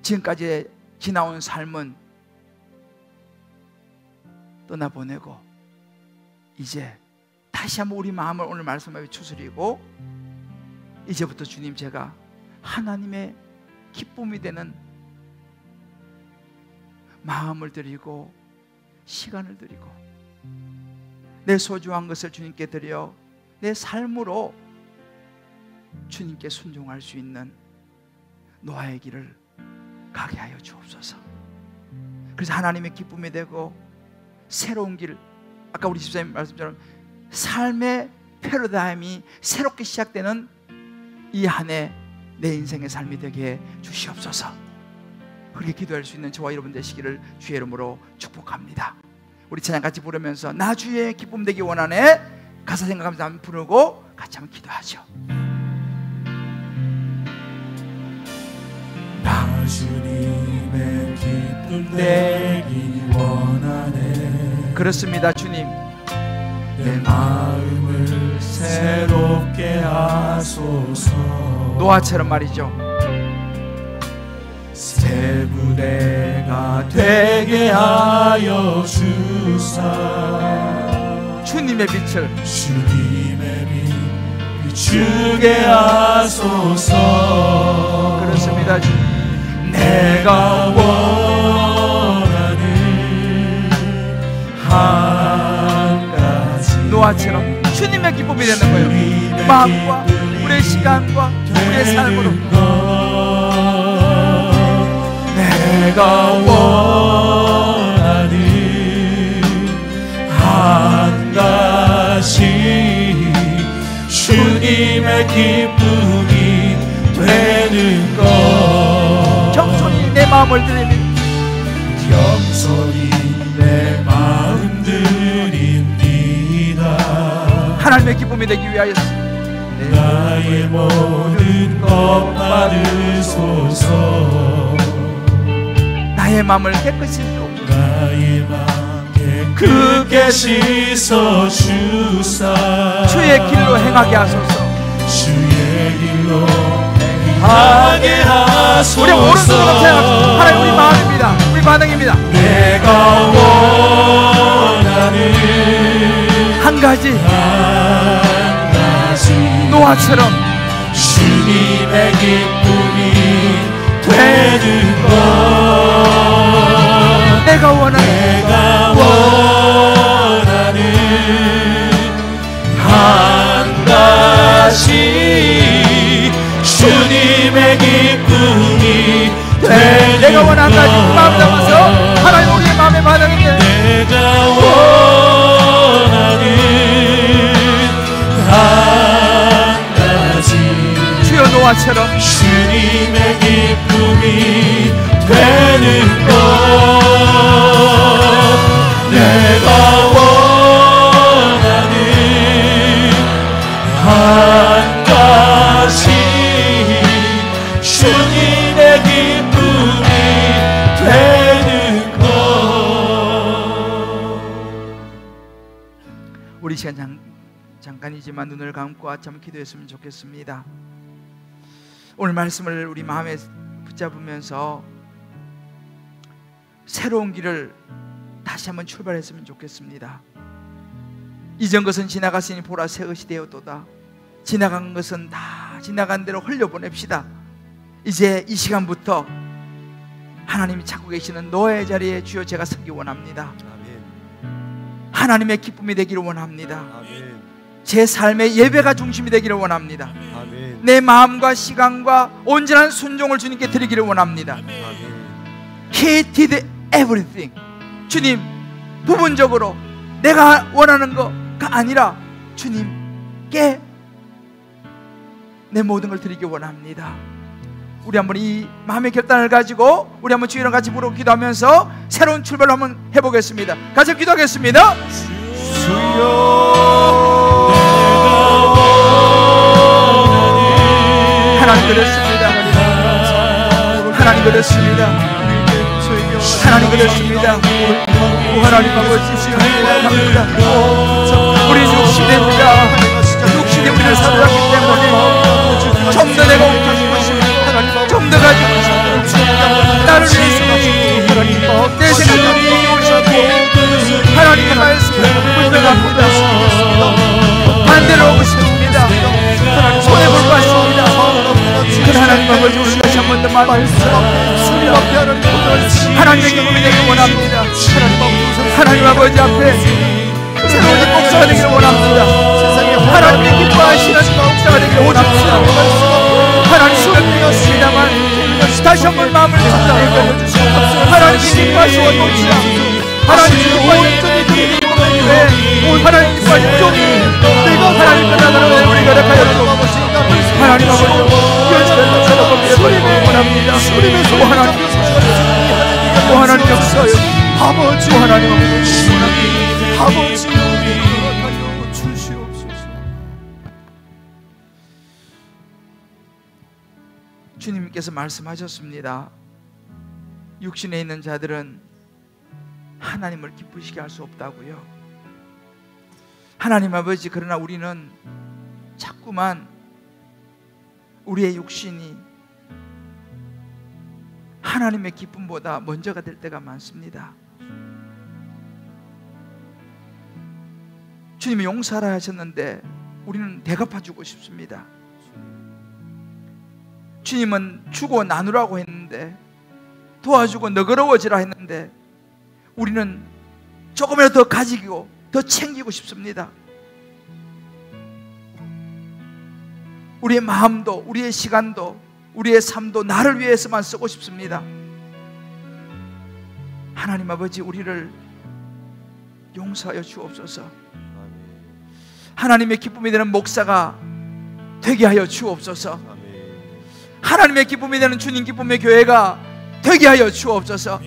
지금까지 지나온 삶은 떠나보내고 이제 다시 한번 우리 마음을 오늘 말씀에 추스리고 이제부터 주님, 제가 하나님의 기쁨이 되는 마음을 드리고 시간을 드리고 내 소중한 것을 주님께 드려 내 삶으로 주님께 순종할 수 있는 노아의 길을 가게 하여 주옵소서. 그래서 하나님의 기쁨이 되고 새로운 길, 아까 우리 집사님 말씀처럼 삶의 패러다임이 새롭게 시작되는 이 한 해 내 인생의 삶이 되게 해 주시옵소서. 그렇게 기도할 수 있는 저와 여러분 되시기를 주의 이름으로 축복합니다. 우리 찬양 같이 부르면서 나 주의 기쁨 되기 원하네 가사 생각하면서 한번 부르고 같이 한번 기도하죠. 나 주님의 기쁨 되기 원하네. 그렇습니다. 주님, 내 마음을 새롭게 하소서. 노아처럼 말이죠. 새 부대가 내가 되게 하여 주사 주님의 빛을 주님의 빛 비추게 하소서. 그렇습니다. 내가 원하는 한 가지 노아처럼 주님의 기쁨이 되는 거예요. 마음과 우리의 시간과 우리의 삶으로 내가 원하는 한 가지 주님의 기쁨이 되는 것. 겸손히 내 마음을 드립니다. 겸손히 내 마음 드립니다. 하나님의 기쁨이 되기 위하여서 나의 모든 것 받으소서. 나의 마음을 깨끗이 좀 나의 마음 깨끗게 씻어주사 주의 길로 행하게 하소서. 주의 길로 행하게 하소서. 우리 오른손으로 생각합니다. 하나님 우리 마음입니다. 우리 반응입니다. 내가 원하는 한 가지 노아처럼 주님의 기쁨이 되는 것. 내가 원하는 한 가지 주님의 기쁨이 되는 내가 원하는 한 가지 마음 담아서 하나님 우리의 마음에 반응인데 내가 원하는 한 가지 주여 노아처럼 주님의 기쁨이 되는 것. 내가 원하는 한 가지 주님의 기쁨이 되는 것. 우리 시간 잠깐이지만 눈을 감고 아참 기도했으면 좋겠습니다. 오늘 말씀을 우리 마음에 붙잡으면서 새로운 길을 다시 한번 출발했으면 좋겠습니다. 이전 것은 지나갔으니 보라 새 것이 되었도다. 지나간 것은 다 지나간 대로 흘려보냅시다. 이제 이 시간부터 하나님이 찾고 계시는 너의 자리에 주여 제가 서기 원합니다. 하나님의 기쁨이 되기를 원합니다. 제 삶의 예배가 중심이 되기를 원합니다. 내 마음과 시간과 온전한 순종을 주님께 드리기를 원합니다. He did everything. 주님, 부분적으로 내가 원하는 거가 아니라 주님께 내 모든 걸 드리기 원합니다. 우리 한번 이 마음의 결단을 가지고 우리 한번 주님과 같이 부르고 기도하면서 새로운 출발을 한번 해보겠습니다. 같이 기도하겠습니다. 주여, 하나님 그렇습니다. 하나님 그렇습니다. 하나님 그렇습니다. 오 하나님 아버지 감사합니다. 우리 육신입니다. 육신이 우리를 사랑하기 때문에 좀 더 내가 옮기고 싶습니다. 좀 더 가지고 싶습니다. 나를 위해서 내 생각을 옮기고 싶고 하나님의 말씀을 불편합니다. 반대로 오고 싶습니다. 손해볼 것 같습니다. 그 하나님 아버지 우리 다시 한 번 더 말씀하옵소서. 하나님의 기쁨이 되길 원합니다. 하나님 아버지 앞에 새로운 목사가 되기를 원합니다. 하나님의 기뻐하시는 목사가 되기를 원합니다. 하나님 되었습니다만 다시 한 번 마음을 찾아오고 하나님이 기뻐하시는 목사, 하나님이 기뻐하시는 종이 왜 하나님 기뻐하시는 종이 하나님 끝나가는 우리가 나가야 하나님 아버지 연습을 찾아보기를 원합니다. 오 하나님 오 하나님 역사요. 아버지 하나님 아버지 허락하여 주시옵소서. 주님께서 말씀하셨습니다. 육신에 있는 자들은 하나님을 기쁘시게 할 수 없다고요. 하나님 아버지, 그러나 우리는 자꾸만 우리의 육신이 하나님의 기쁨보다 먼저가 될 때가 많습니다. 주님이 용서하라 하셨는데 우리는 대갚아주고 싶습니다. 주님은 주고 나누라고 했는데, 도와주고 너그러워지라 했는데, 우리는 조금이라도 더 가지고 더 챙기고 싶습니다. 우리의 마음도, 우리의 시간도, 우리의 삶도 나를 위해서만 쓰고 싶습니다. 하나님 아버지, 우리를 용서하여 주옵소서. 하나님의 기쁨이 되는 목사가 되게 하여 주옵소서. 하나님의 기쁨이 되는 주님 기쁨의 교회가 되게 하여 주옵소서.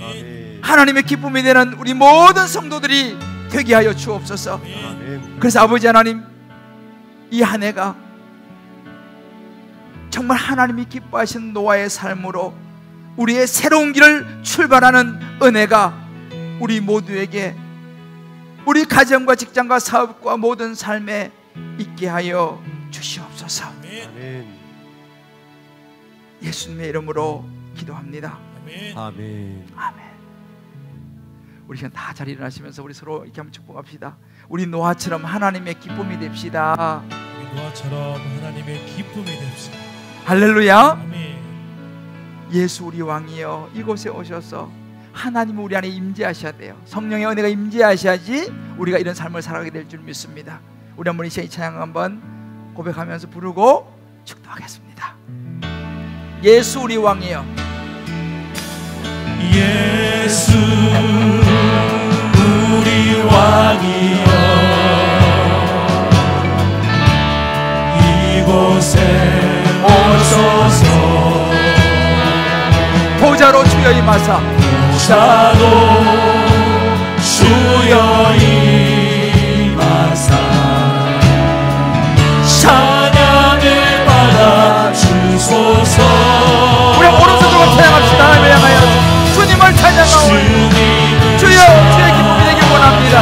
하나님의 기쁨이 되는 우리 모든 성도들이 되게 하여 주옵소서. 그래서 아버지 하나님, 이 한 해가 정말 하나님이 기뻐하시는 노아의 삶으로 우리의 새로운 길을 출발하는 은혜가 우리 모두에게, 우리 가정과 직장과 사업과 모든 삶에 있게 하여 주시옵소서. 예수님의 이름으로 기도합니다. 아멘. 아멘. 우리 그냥 다 자리 일어나시면서 우리 서로 이렇게 한번 축복합시다. 우리 노아처럼 하나님의 기쁨이 됩시다. 우리 노아처럼 하나님의 기쁨이 됩시다. 할렐루야. 아멘. 예수 우리 왕이여, 이곳에 오셔서 하나님 우리 안에 임재하셔야 돼요. 성령의 은혜가 임재하셔야지 우리가 이런 삶을 살아가게 될 줄 믿습니다. 우리 한번 이 찬양 한번 고백하면서 부르고 축도하겠습니다. 예수 우리 왕이여, 예수 우리 왕이여, 이곳에 오소서. 보좌로 주여 임하사, 보좌로 주여 임하사, 찬양을 받아 주소서. 우리 오른손으로 찬양합시다. 하나님을 향하여 주님을 찬양하오니 주여 주의 기쁨이 되길 원합니다.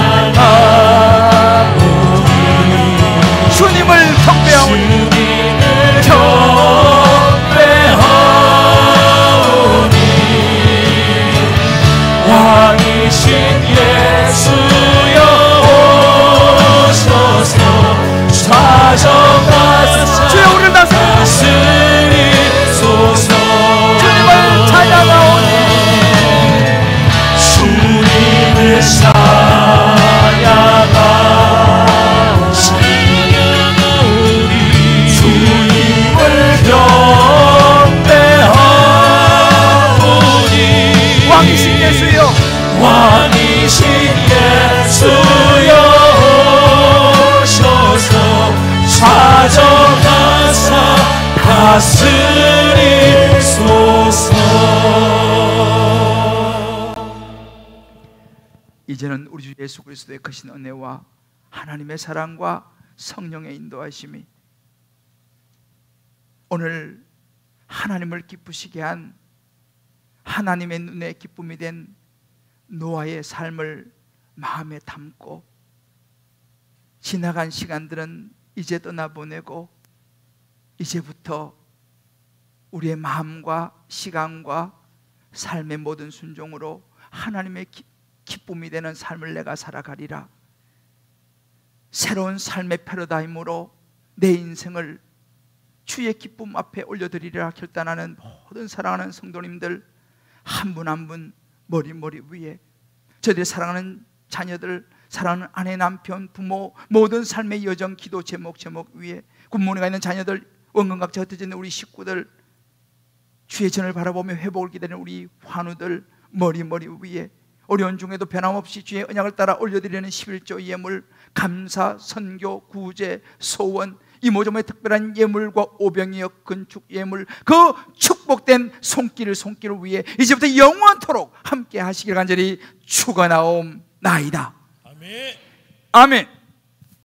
주님을 경배하오니 왕이신 예수여 오셔서 찾아가소서. 주여 우리를 다스리소서. 주님을 찬양하오니 주님을 찬양하오니 주님을 경배하오니 왕이신 예수여, 왕이신 예수여 오셔서 찾아가사 다스리소서. 이제는 우리 주 예수 그리스도의 크신 은혜와 하나님의 사랑과 성령의 인도하심이 오늘 하나님을 기쁘시게 한 하나님의 눈에 기쁨이 된 노아의 삶을 마음에 담고 지나간 시간들은 이제 떠나보내고 이제부터 우리의 마음과 시간과 삶의 모든 순종으로 하나님의 기쁨이 되는 삶을 내가 살아가리라. 새로운 삶의 패러다임으로 내 인생을 주의 기쁨 앞에 올려드리리라 결단하는 모든 사랑하는 성도님들 한 분 한 분 머리 위에 저들이 사랑하는 자녀들, 사랑하는 아내, 남편, 부모 모든 삶의 여정, 기도 제목 위에 굿모닝가 있는 자녀들, 원근각자 흩어져 있는 우리 식구들, 주의 전을 바라보며 회복을 기다리는 우리 환우들 머리 위에 어려운 중에도 변함없이 주의 언약을 따라 올려드리는 11조 예물, 감사, 선교, 구제, 소원, 이모저모의 특별한 예물과 오병이어 건축 예물, 그 축복된 손길을 위해 이제부터 영원토록 함께 하시길 간절히 축원하옵나이다. 아멘. 아멘.